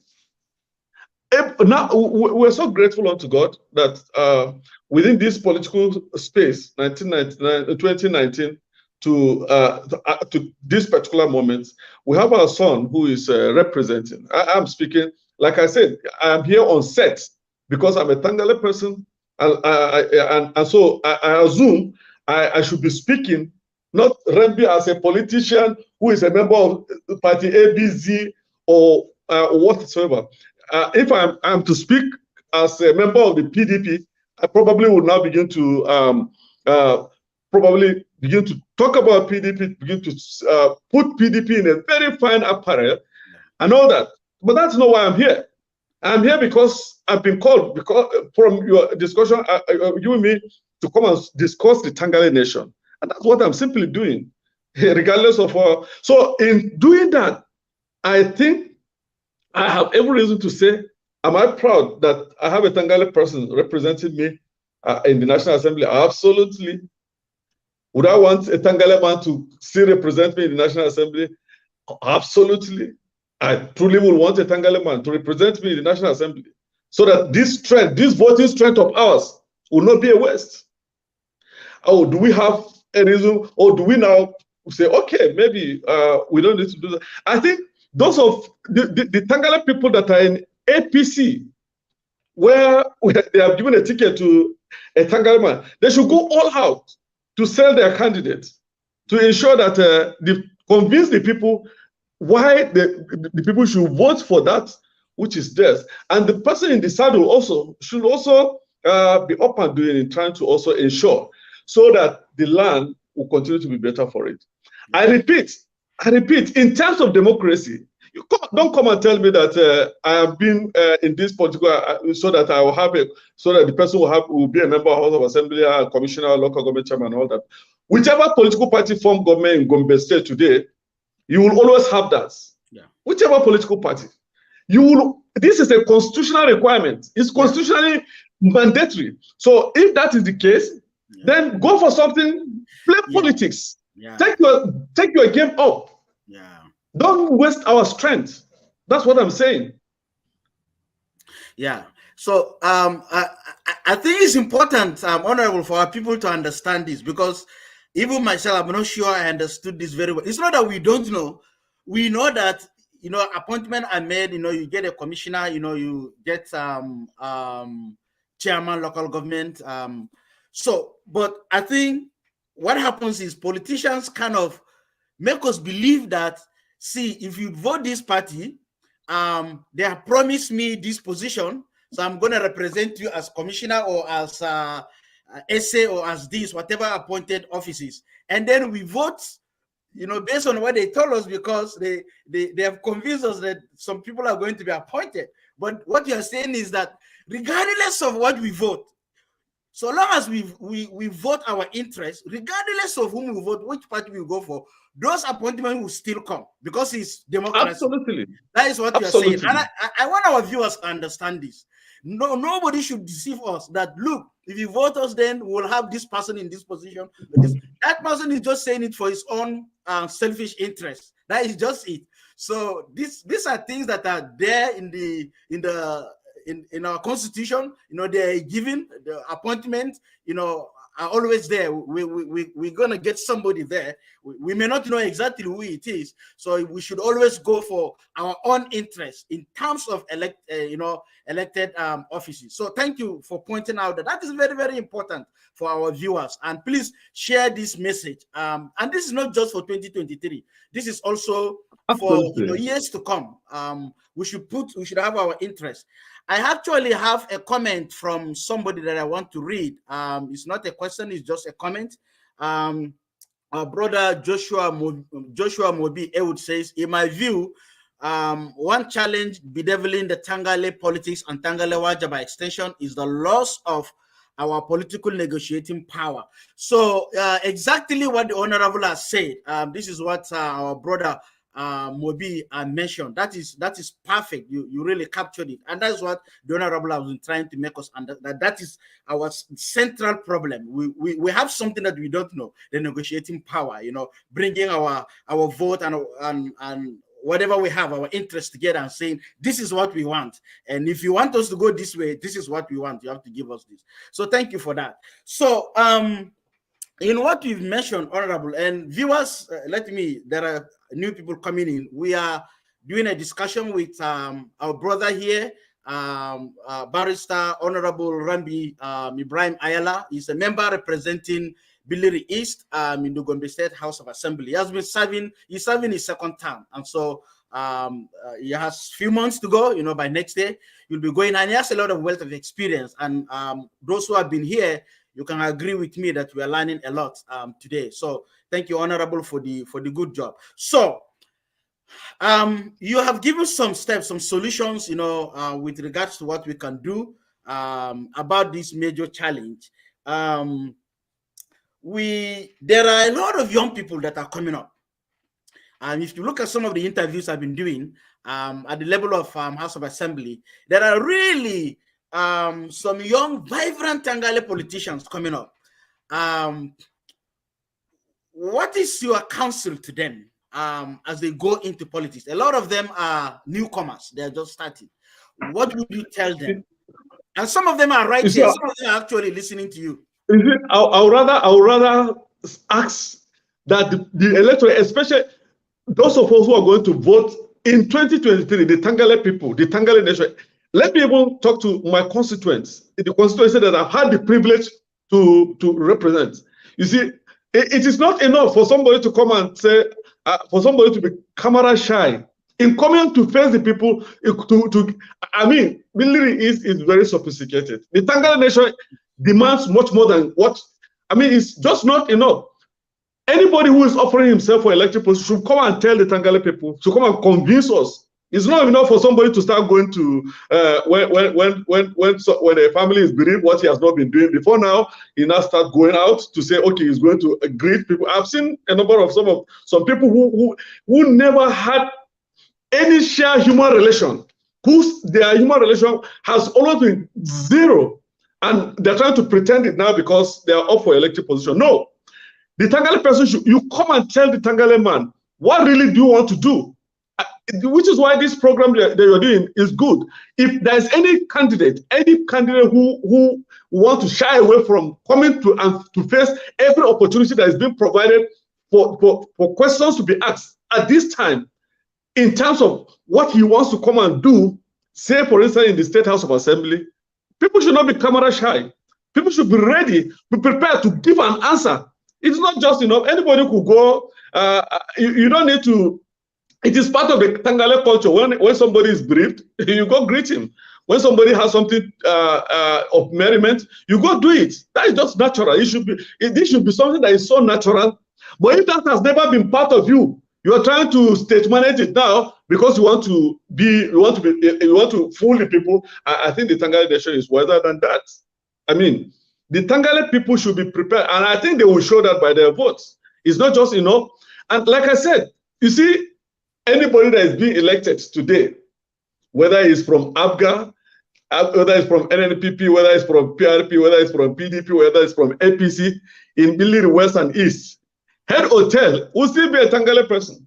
Now we're so grateful unto God that within this political space, 2019 to this particular moment, we have our son who is representing. I'm speaking, like I said, I'm here on set because I'm a Tangale person, and so I assume I should be speaking, not Rambi as a politician who is a member of party ABC or whatsoever. If I'm to speak as a member of the PDP, I probably will now begin to talk about PDP, begin to put PDP in a very fine apparel and all that. But that's not why I'm here. I'm here because I've been called, because from your discussion, you and me, to come and discuss the Tangale Nation. And that's what I'm simply doing, regardless of... so in doing that, I think I have every reason to say, am I proud that I have a Tangale person representing me in the National Assembly? Absolutely. Would I want a Tangale man to still represent me in the National Assembly? Absolutely. I truly would want a Tangale man to represent me in the National Assembly so that this strength, this voting strength of ours will not be a waste. Oh, do we have a reason, or do we now say, okay, maybe we don't need to do that? I think those of the Tangale people that are in APC, where they have given a ticket to a Tangale man, they should go all out to sell their candidates, to ensure that they convince the people why the people should vote for that which is theirs. And the person in the saddle also should also be up and doing in trying to also ensure so that the land will continue to be better for it. I repeat, in terms of democracy, don't come and tell me that I have been in this particular so that I will have so that the person will be a member of House of Assembly, a commissioner, local government chairman, and all that. Whichever political party form government in Gombe State today, you will always have that. Whichever political party, you will. This is a constitutional requirement. It's constitutionally mandatory. So if that is the case, then go for something. Play politics. Take your game up. Don't waste our strength. That's what I'm saying. Yeah. So I think it's important, honorable, for our people to understand this, because even myself, I'm not sure I understood this very well. It's not that we don't know. We know that, appointment are made, you get a commissioner, you get chairman, local government. But I think what happens is politicians kind of make us believe that, see, if you vote this party, they have promised me this position, so I'm going to represent you as commissioner or as SA or as this, whatever appointed offices. And then we vote, based on what they told us, because they have convinced us that some people are going to be appointed. But what you're saying is that regardless of what we vote, so long as we vote our interest, regardless of whom we vote, which party we go for, those appointments will still come because it's democracy. Absolutely. That is what you're saying. And I want our viewers to understand this. No, nobody should deceive us that, look, if you vote us, then we'll have this person in this position. That person is just saying it for his own selfish interest. That is just it. So these are things that are there in our constitution. They're given the appointment, are always there. We're gonna get somebody there. We may not know exactly who it is, so we should always go for our own interest in terms of elected offices. So thank you for pointing out that is very, very important for our viewers. And please share this message. And this is not just for 2023. This is also for years to come. We should have our interest. I actually have a comment from somebody that I want to read. It's not a question, it's just a comment. Our brother Joshua Mobi Ewood says, in my view, one challenge bedeviling the Tangale politics and Tangale Waja by extension is the loss of our political negotiating power. So exactly what the Honorable has said. This is what our brother Mobi mentioned. That is perfect. You really captured it, and that's what the Honorable has been trying to make us understand. That is our central problem. We have something that we don't know: the negotiating power. Bringing our vote and whatever we have, our interest together, and saying this is what we want. And if you want us to go this way, this is what we want. You have to give us this. So thank you for that. So in what you've mentioned, Honorable, and viewers, there are new people coming in. We are doing a discussion with our brother here, Barrister Honorable Rambi Ibrahim Ayala. He's a member representing Biliri East in the Gombe State House of Assembly. He has been serving his second term. And so he has a few months to go. By next day, he'll be going, and he has a lot of wealth of experience. And those who have been here, you can agree with me that we are learning a lot today. So thank you, Honorable, for the good job. So you have given some steps, some solutions, with regards to what we can do about this major challenge. There are a lot of young people that are coming up. And if you look at some of the interviews I've been doing at the level of House of Assembly, there are really some young, vibrant Tangale politicians coming up. What is your counsel to them as they go into politics? A lot of them are newcomers. They're just starting. What would you tell them? And some of them are right here. Some of them are actually listening to you. I would rather ask that the electorate, especially those of us who are going to vote in 2023, the Tangale people, the Tangale nation, let me even talk to my constituents, the constituency that I've had the privilege to represent. You see, it is not enough for somebody to come and say, for somebody to be camera shy. In coming to face the people, Biliri is very sophisticated. The Tangale nation demands much more than what, it's just not enough. Anybody who is offering himself for elected position should come and tell the Tangale people, should come and convince us. It's not enough for somebody to start going to when a family is bereaved, what he has not been doing before now. He now start going out to say, okay, he's going to greet people. I've seen a number of some people who never had any shared human relation, their human relation has always been zero, and they're trying to pretend it now because they are up for elected position. No, the Tangale person you come and tell the Tangale man, what really do you want to do? Which is why this program that you're doing is good. If there's any candidate who want to shy away from coming to face every opportunity that is being provided for questions to be asked at this time, in terms of what he wants to come and do, say for instance in the State House of Assembly, people should not be camera shy. People should be ready, be prepared to give an answer. It's not just enough. Anybody could go. You don't need to. It is part of the Tangale culture. When somebody is bereaved, you go greet him. When somebody has something of merriment, you go do it. That is just natural. This should be something that is so natural. But if that has never been part of you, you are trying to stage manage it now because you want to fool the people. I think the Tangale nation is wiser than that. The Tangale people should be prepared, and I think they will show that by their votes. It's not just enough. And like I said, you see, anybody that is being elected today, whether it's from ABGA, whether it's from NNPP, whether it's from PRP, whether it's from PDP, whether it's from APC, in Biliri West and East, head or tail will still be a Tangale person.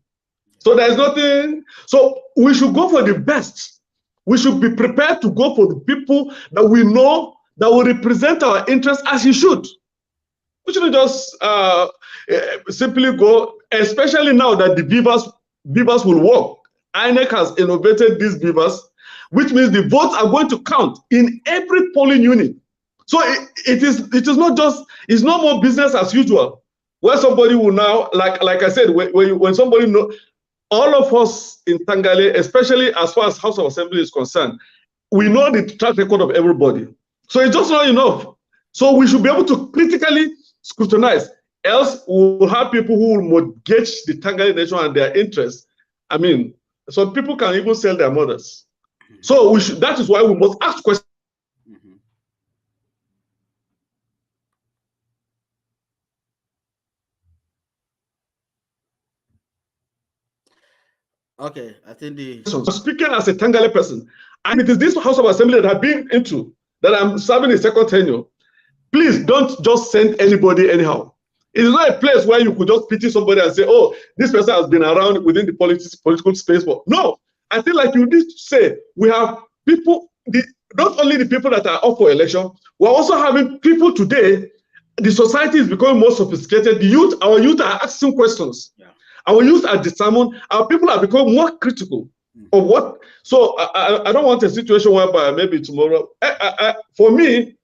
So there's nothing. So we should go for the best. We should be prepared to go for the people that we know that will represent our interests as he should. We shouldn't just simply go, especially now that the beavers will work. INEC has innovated these beavers, which means the votes are going to count in every polling unit. So it is not just, it's no more business as usual, where somebody will now, like I said, when somebody know, all of us in Tangale, especially as far as House of Assembly is concerned, we know the track record of everybody. So it's just not enough. So we should be able to critically scrutinize. Else we'll have people who will mortgage the Tangale nation and their interests. I mean, some people can even sell their mothers. So we should, that is why we must ask questions. Okay, I think speaking as a Tangale person, and it is this House of Assembly that I've been into, that I'm serving a second tenure. Please don't just send anybody anyhow. It is not a place where you could just pity somebody and say, oh, this person has been around within the political space. But no, I think like you need to say, we have people, not only the people that are up for election, we're also having people today. The society is becoming more sophisticated. Our youth are asking questions. Yeah. Our youth are determined. Our people are becoming more critical of what. So I don't want a situation whereby maybe tomorrow, for me,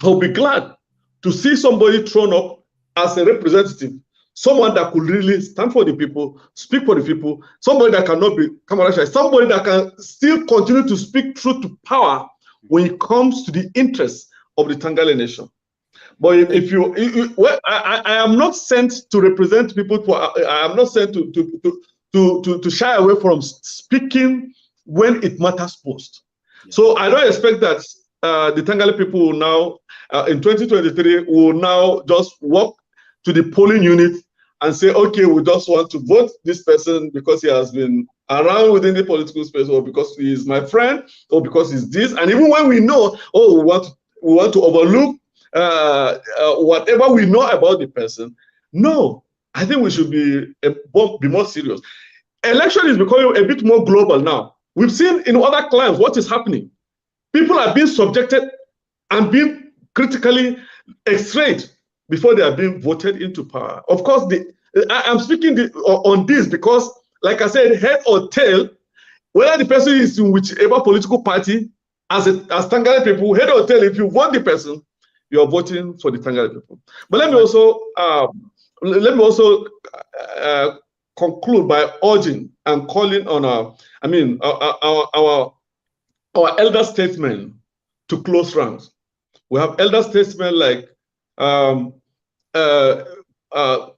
I'll be glad to see somebody thrown up as a representative, someone that could really stand for the people, speak for the people, somebody that cannot be commercialized, somebody that can still continue to speak truth to power when it comes to the interests of the Tangale nation. But I am not sent to represent people. I am not sent to shy away from speaking when it matters most. Yeah. So I don't expect that the Tangale people will now, in 2023, will now just walk to the polling unit and say, okay, we just want to vote this person because he has been around within the political space, or because he is my friend, or because he's this. And even when we know, oh, we want to overlook whatever we know about the person. No, I think we should be more serious. Election is becoming a bit more global now. We've seen in other climes what is happening. People are being subjected and being critically x-rayed before they are being voted into power. Of course, I'm speaking on this because, like I said, head or tail, whether the person is in whichever political party, as Tangale people, head or tail, if you vote the person, you are voting for the Tangale people. But let me also conclude by urging and calling on our elder statesmen to close ranks. We have elder statesmen like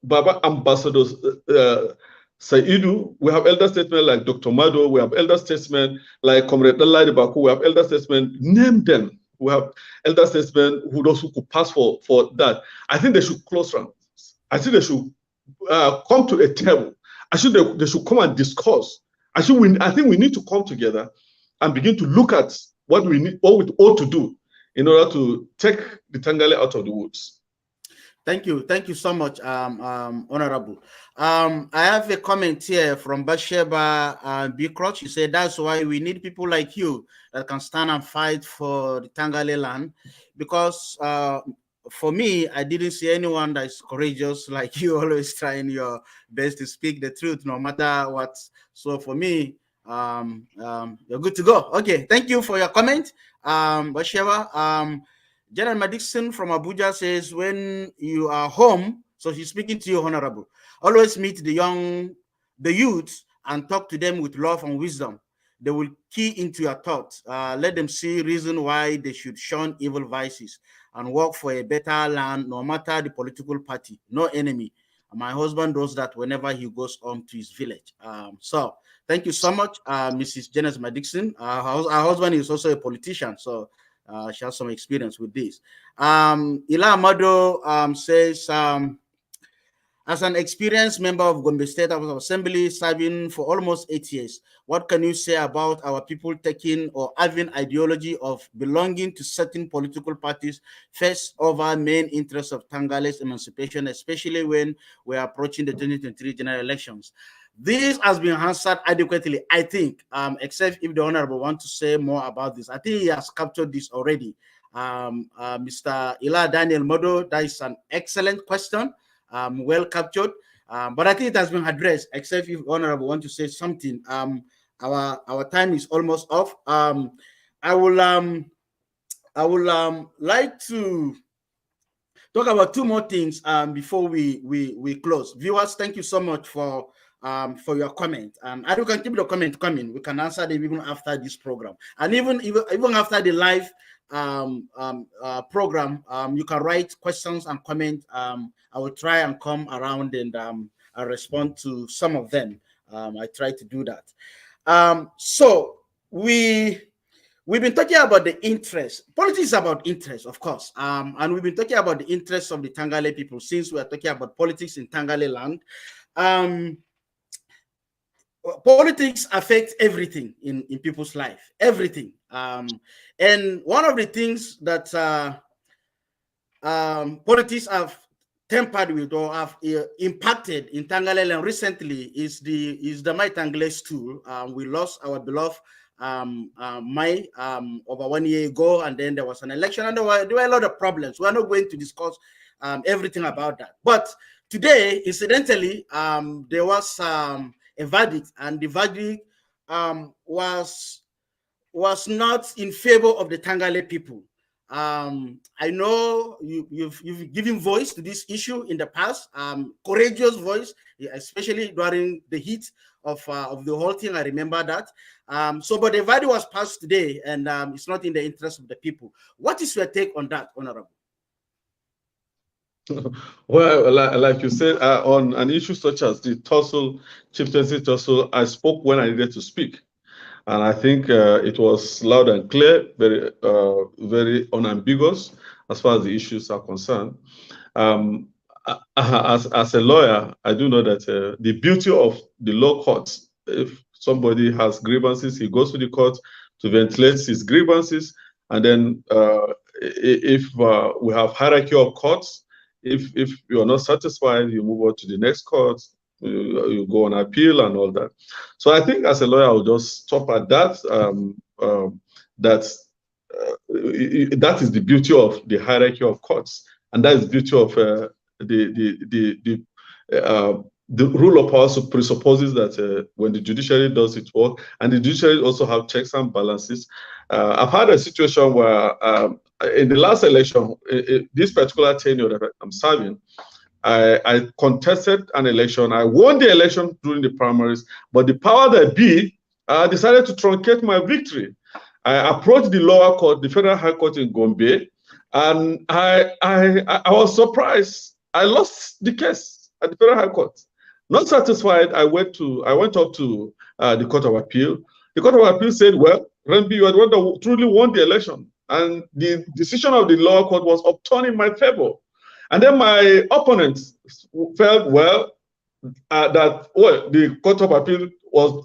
Baba Ambassador Saidu. We have elder statesmen like Dr. Mado. We have elder statesmen like Comrade Dalai Baku. We have elder statesmen, name them. We have elder statesmen who could pass for that. I think they should close ranks. I think they should come to a table. I think they should come and discuss. I think we need to come together and begin to look at what we ought to do in order to take the Tangale out of the woods. Thank you so much, Honorable. I have a comment here from Bathsheba Bikroch. She said that's why we need people like you that can stand and fight for the Tangale land, because for me, I didn't see anyone that is courageous like you, always trying your best to speak the truth no matter what. So for me, you're good to go. Okay, thank you for your comment, Bathsheba. General Madison from Abuja says, when you are home, so she's speaking to you, Honorable, always meet the youth and talk to them with love and wisdom. They will key into your thoughts. Let them see reason why they should shun evil vices and work for a better land, no matter the political party, no enemy. My husband does that whenever he goes home to his village. So thank you so much, Mrs. Janice Madison. Our husband is also a politician, so she has some experience with this. Ila Amado says, as an experienced member of Gombe State House of Assembly, serving for almost 8 years, what can you say about our people taking or having ideology of belonging to certain political parties first over main interests of Tangale's emancipation, especially when we are approaching the 2023 general elections? This has been answered adequately, I think, except if the Honorable wants to say more about this. I think he has captured this already. Mr. Ila Daniel Modo, that is an excellent question, well captured. But I think it has been addressed, except if Honorable want to say something. Our time is almost off. I will like to talk about two more things before we close. Viewers, thank you so much for your comment. And you can keep the comment coming. We can answer them even after this program, and even after the live program. You can write questions and comment. I will try and come around and I'll respond to some of them. I try to do that. So we've been talking about the interest. Politics is about interest, of course. And we've been talking about the interests of the Tangale people since we are talking about politics in Tangale land. Politics affects everything in people's life, everything. And one of the things that politics have tempered with or have impacted in Tangale land recently is the My Tangale stool. We lost our beloved over 1 year ago, and then there was an election, and there were a lot of problems. We're not going to discuss everything about that. But today, incidentally, there was a verdict, and the verdict was not in favor of the Tangale people. I know you've given voice to this issue in the past, courageous voice, especially during the heat of the whole thing. I remember that. But the verdict was passed today, and it's not in the interest of the people. What is your take on that, Honorable? Well, like you said, on an issue such as the tussle, chieftaincy tussle, I spoke when I needed to speak. And I think it was loud and clear, very unambiguous as far as the issues are concerned. As a lawyer, I do know that the beauty of the law courts, if somebody has grievances, he goes to the court to ventilate his grievances. And then if we have hierarchy of courts, if you are not satisfied, you move on to the next court. You go on appeal and all that. So I think as a lawyer, I'll just stop at that. That is the beauty of the hierarchy of courts, and that is the beauty of the rule of power presupposes that when the judiciary does its work, and the judiciary also have checks and balances. I've had a situation where in the last election, this particular tenure that I'm serving, I contested an election. I won the election during the primaries, but the power that be decided to truncate my victory. I approached the lower court, the Federal High Court in Gombe, and I was surprised. I lost the case at the Federal High Court. Not satisfied, I went up to the Court of Appeal. The Court of Appeal said, well, Rambi, you are the one that truly won the election. And the decision of the lower court was upturned in my favor. And then my opponents felt, the Court of Appeal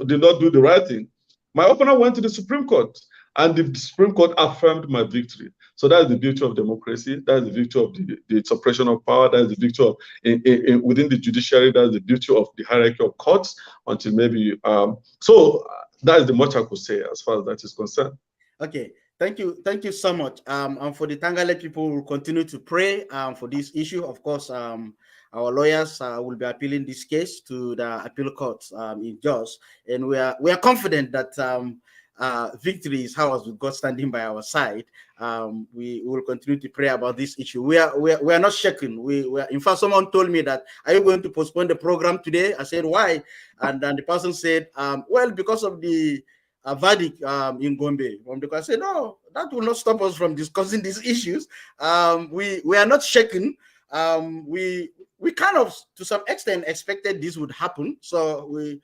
did not do the right thing. My opponent went to the Supreme Court, and the Supreme Court affirmed my victory. So that's the beauty of democracy. That's the beauty of the separation of power. That's the beauty of within the judiciary. That's the beauty of the hierarchy of courts. Until maybe so that is the much I could say as far as that is concerned. Okay. Thank you so much. And for the Tangale people, will continue to pray for this issue. Of course, our lawyers will be appealing this case to the appeal courts in Jos, and we are confident that victory is ours with God standing by our side. We will continue to pray about this issue. We are not shaken. In fact, someone told me that, are you going to postpone the program today? I said, why? And then the person said, well, because of the verdict in Gombe. Because I said, no, that will not stop us from discussing these issues. We are not shaken. We kind of, to some extent, expected this would happen. So we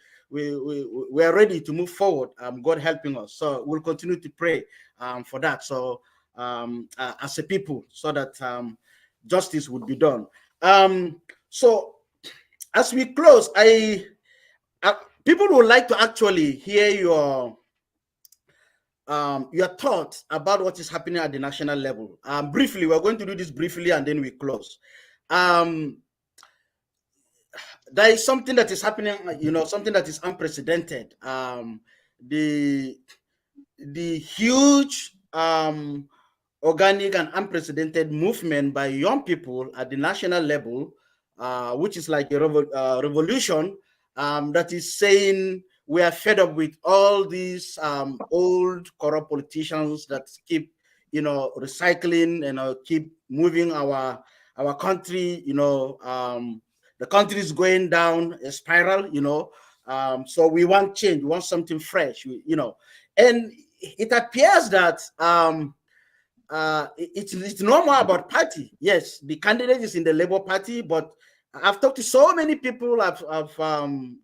are ready to move forward, God helping us. So we'll continue to pray for that. So as a people, so that justice would be done. So as we close, people would like to actually hear your thoughts about what is happening at the national level. Briefly, we're going to do this briefly and then we close. There is something that is happening, something that is unprecedented. The huge organic and unprecedented movement by young people at the national level, which is like a revolution that is saying we are fed up with all these old corrupt politicians that keep, recycling and keep moving our country. The country is going down a spiral. So we want change. We want something fresh. And it appears that it's no more about party. Yes, the candidate is in the Labour Party, but I've talked to so many people, I've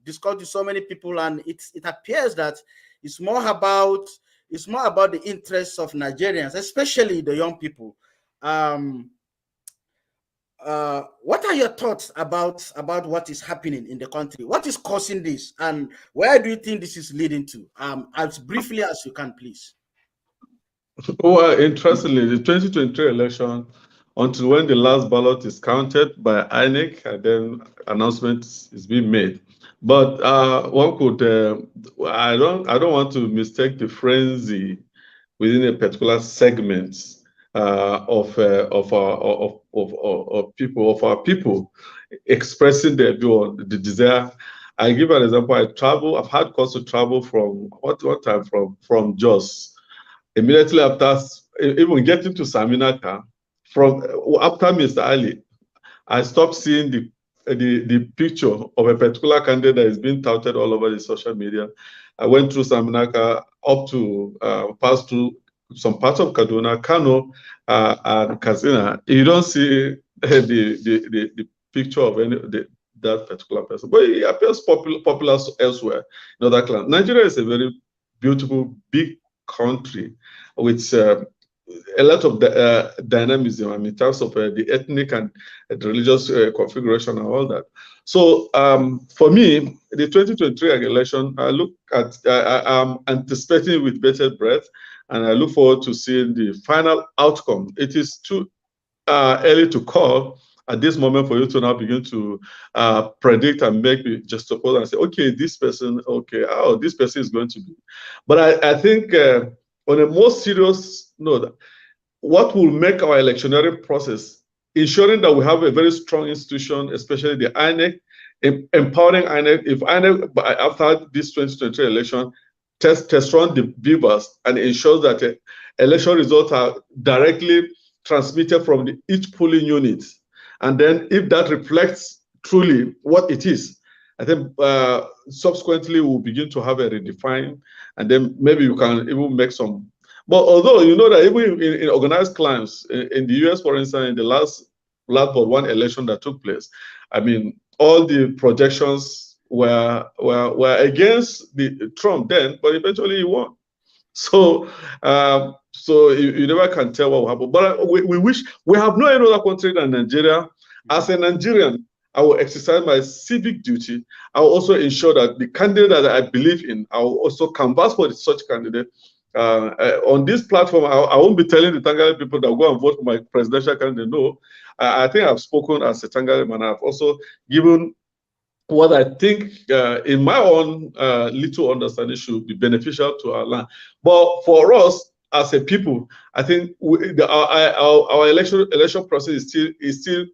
discussed with so many people, and it appears that it's more about the interests of Nigerians, especially the young people. What are your thoughts about what is happening in the country? What is causing this, and where do you think this is leading to? As briefly as you can, please. Well, interestingly, the 2023 election, until when the last ballot is counted by INEC, and then announcement is being made. But one could, I don't want to mistake the frenzy within a particular segment of our people expressing their view on the desire. I give an example. I've had cause to travel from what time from Jos. Immediately after, even getting to Saminaka, from after Mr. Ali, I stopped seeing the picture of a particular candidate that is being touted all over the social media. I went through Saminaka up to pass through some parts of Kaduna, Kano, and Katsina. You don't see the picture of that particular person, but it appears popular elsewhere in other clans. Nigeria is a very beautiful, big country with a lot of dynamism, in terms of the ethnic and the religious configuration and all that. So for me, the 2023 election, I'm anticipating with bated breath, and I look forward to seeing the final outcome. It is too early to call at this moment for you to now begin to predict and maybe just suppose and say, okay, this person, this person is going to be. But I think on a more serious note, what will make our electioneering process, ensuring that we have a very strong institution, especially the INEC, empowering INEC. If INEC, after this 2023 election, test run the beavers and ensures that election results are directly transmitted from each polling unit, and then if that reflects truly what it is, I think subsequently we'll begin to have a redefine, and then maybe you can even make some. But although you know that even in organized crimes in the US, for instance, in the last but one election that took place, I mean, all the projections were against the Trump then, but eventually he won. So so you never can tell what will happen. But we wish we have no other country than Nigeria. As a Nigerian, I will exercise my civic duty. I will also ensure that the candidate that I believe in, I will also canvass for such candidate. On this platform, I won't be telling the Tangale people that go and vote for my presidential candidate. No, I think I've spoken as a Tangale man. I've also given what I think, in my own little understanding, should be beneficial to our land. But for us as a people, I think our election process is still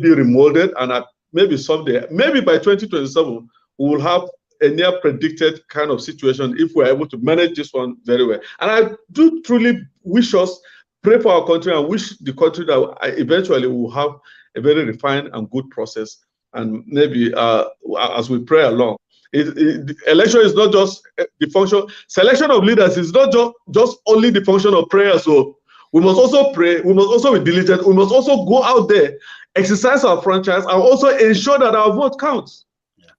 being remolded, and maybe someday, maybe by 2027, we will have a near predicted kind of situation if we're able to manage this one very well. And I do truly wish us, pray for our country, and wish the country that eventually will have a very refined and good process. And maybe as we pray along, election is not just the function. Selection of leaders is not just only the function of prayer. So we must also pray. We must also be diligent. We must also go out there, exercise our franchise, and also ensure that our vote counts.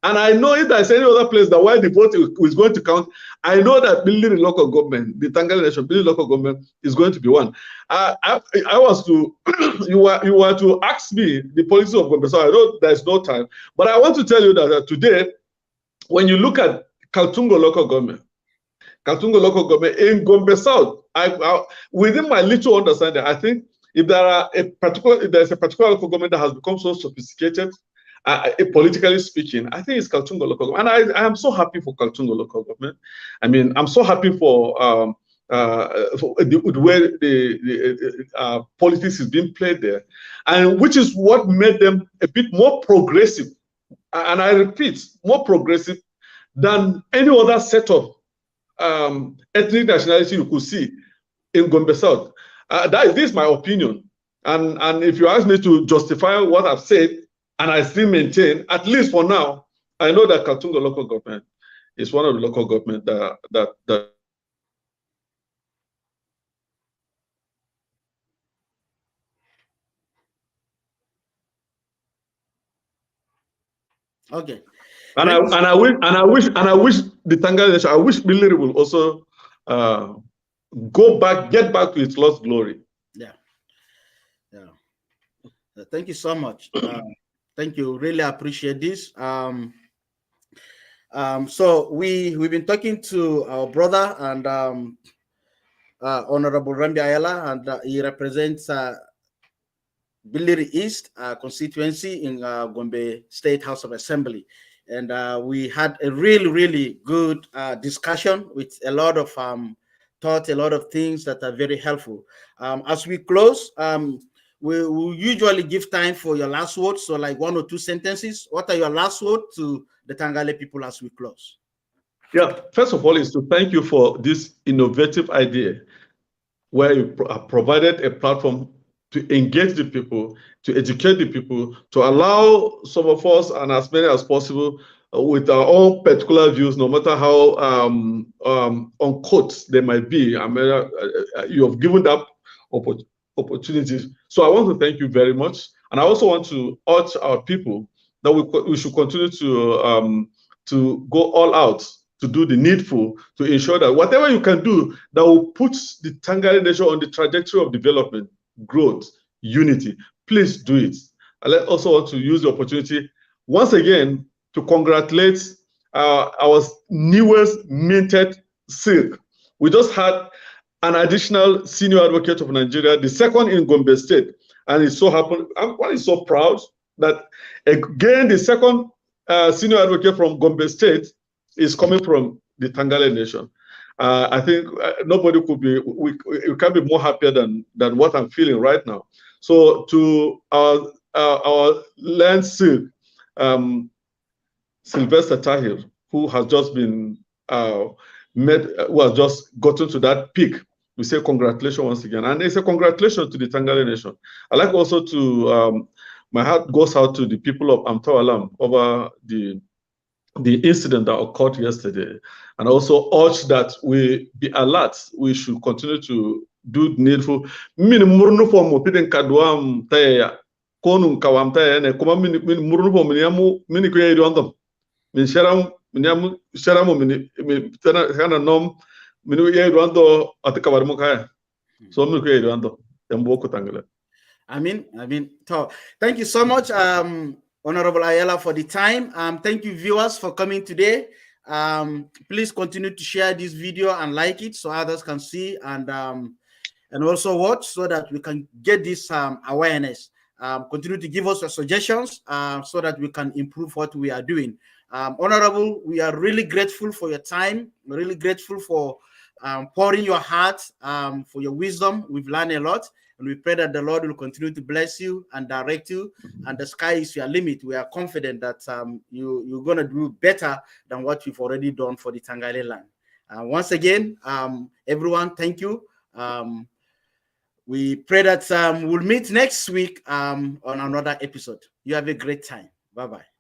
And I know if there's any other place that where the vote is going to count, I know that building the local government, the Tangale nation, building local government is going to be one. I was to, you were to ask me the policy of Gombe, so I know there's no time, but I want to tell you that today, when you look at Kaltungo local government in Gombe South, within my little understanding, I think if there's a particular local government that has become so sophisticated, politically speaking, I think it's Kaltungo local government. And I am so happy for Kaltungo local government. I mean, I'm so happy for the way the politics is being played there, and which is what made them a bit more progressive, and I repeat, more progressive than any other set of ethnic nationality you could see in Gombe South. This is my opinion, and if you ask me to justify what I've said, and I still maintain, at least for now, I know that Katunga local government is one of the local government that Okay. and I wish the Tangale nation, I wish Biliri will also get back to its lost glory. Yeah. Thank you so much. Thank you. Really appreciate this. So we've been talking to our brother and Honorable Rambi Ayala, and he represents Biliri East constituency in Gombe State House of Assembly. And we had a really good discussion with a lot of thoughts, a lot of things that are very helpful. As we close, we usually give time for your last words, so like 1 or 2 sentences. What are your last words to the Tangale people as we close? Yeah, first of all, is to thank you for this innovative idea where you have provided a platform to engage the people, to educate the people, to allow some of us and as many as possible with our own particular views, no matter how uncut they might be. I mean, you have given that opportunities. So I want to thank you very much. And I also want to urge our people that we should continue to go all out to do the needful to ensure that whatever you can do that will put the Tangale nation on the trajectory of development, growth, unity, please do it. I also want to use the opportunity once again to congratulate our newest minted silk. We just had an additional senior advocate of Nigeria, the second in Gombe State, and it so happened, one is so proud that again the second senior advocate from Gombe State is coming from the Tangale nation. I think nobody could be, we can't be more happier than what I'm feeling right now. So to our land silk, Sylvester Tahir, who has just been who has just gotten to that peak, we say congratulations once again. And it's a congratulations to the Tangale nation. I like also to, my heart goes out to the people of Amtawalam over the incident that occurred yesterday, and also urge that we be alert. We should continue to do needful. Mini murnu for pidin kadwam taya konun kawam taya ne kuma mini murnu for mini kuye idwandom min sharam minyamu sharamu mini tana kana nom mini kuye idwando atakabar mukaya so mini kuye idwando yamboku Tangale. I mean, thank you so much, Honorable Ayala, for the time. Thank you, viewers, for coming today. Please continue to share this video and like it so others can see and also watch so that we can get this awareness. Continue to give us your suggestions so that we can improve what we are doing. Honorable, we are really grateful for your time. We're really grateful for pouring your heart, for your wisdom. We've learned a lot. And we pray that the Lord will continue to bless you and direct you, and the sky is your limit. We are confident that you're going to do better than what you've already done for the Tangale land. Once again, everyone, thank you. We pray that we'll meet next week on another episode. You have a great time. Bye-bye.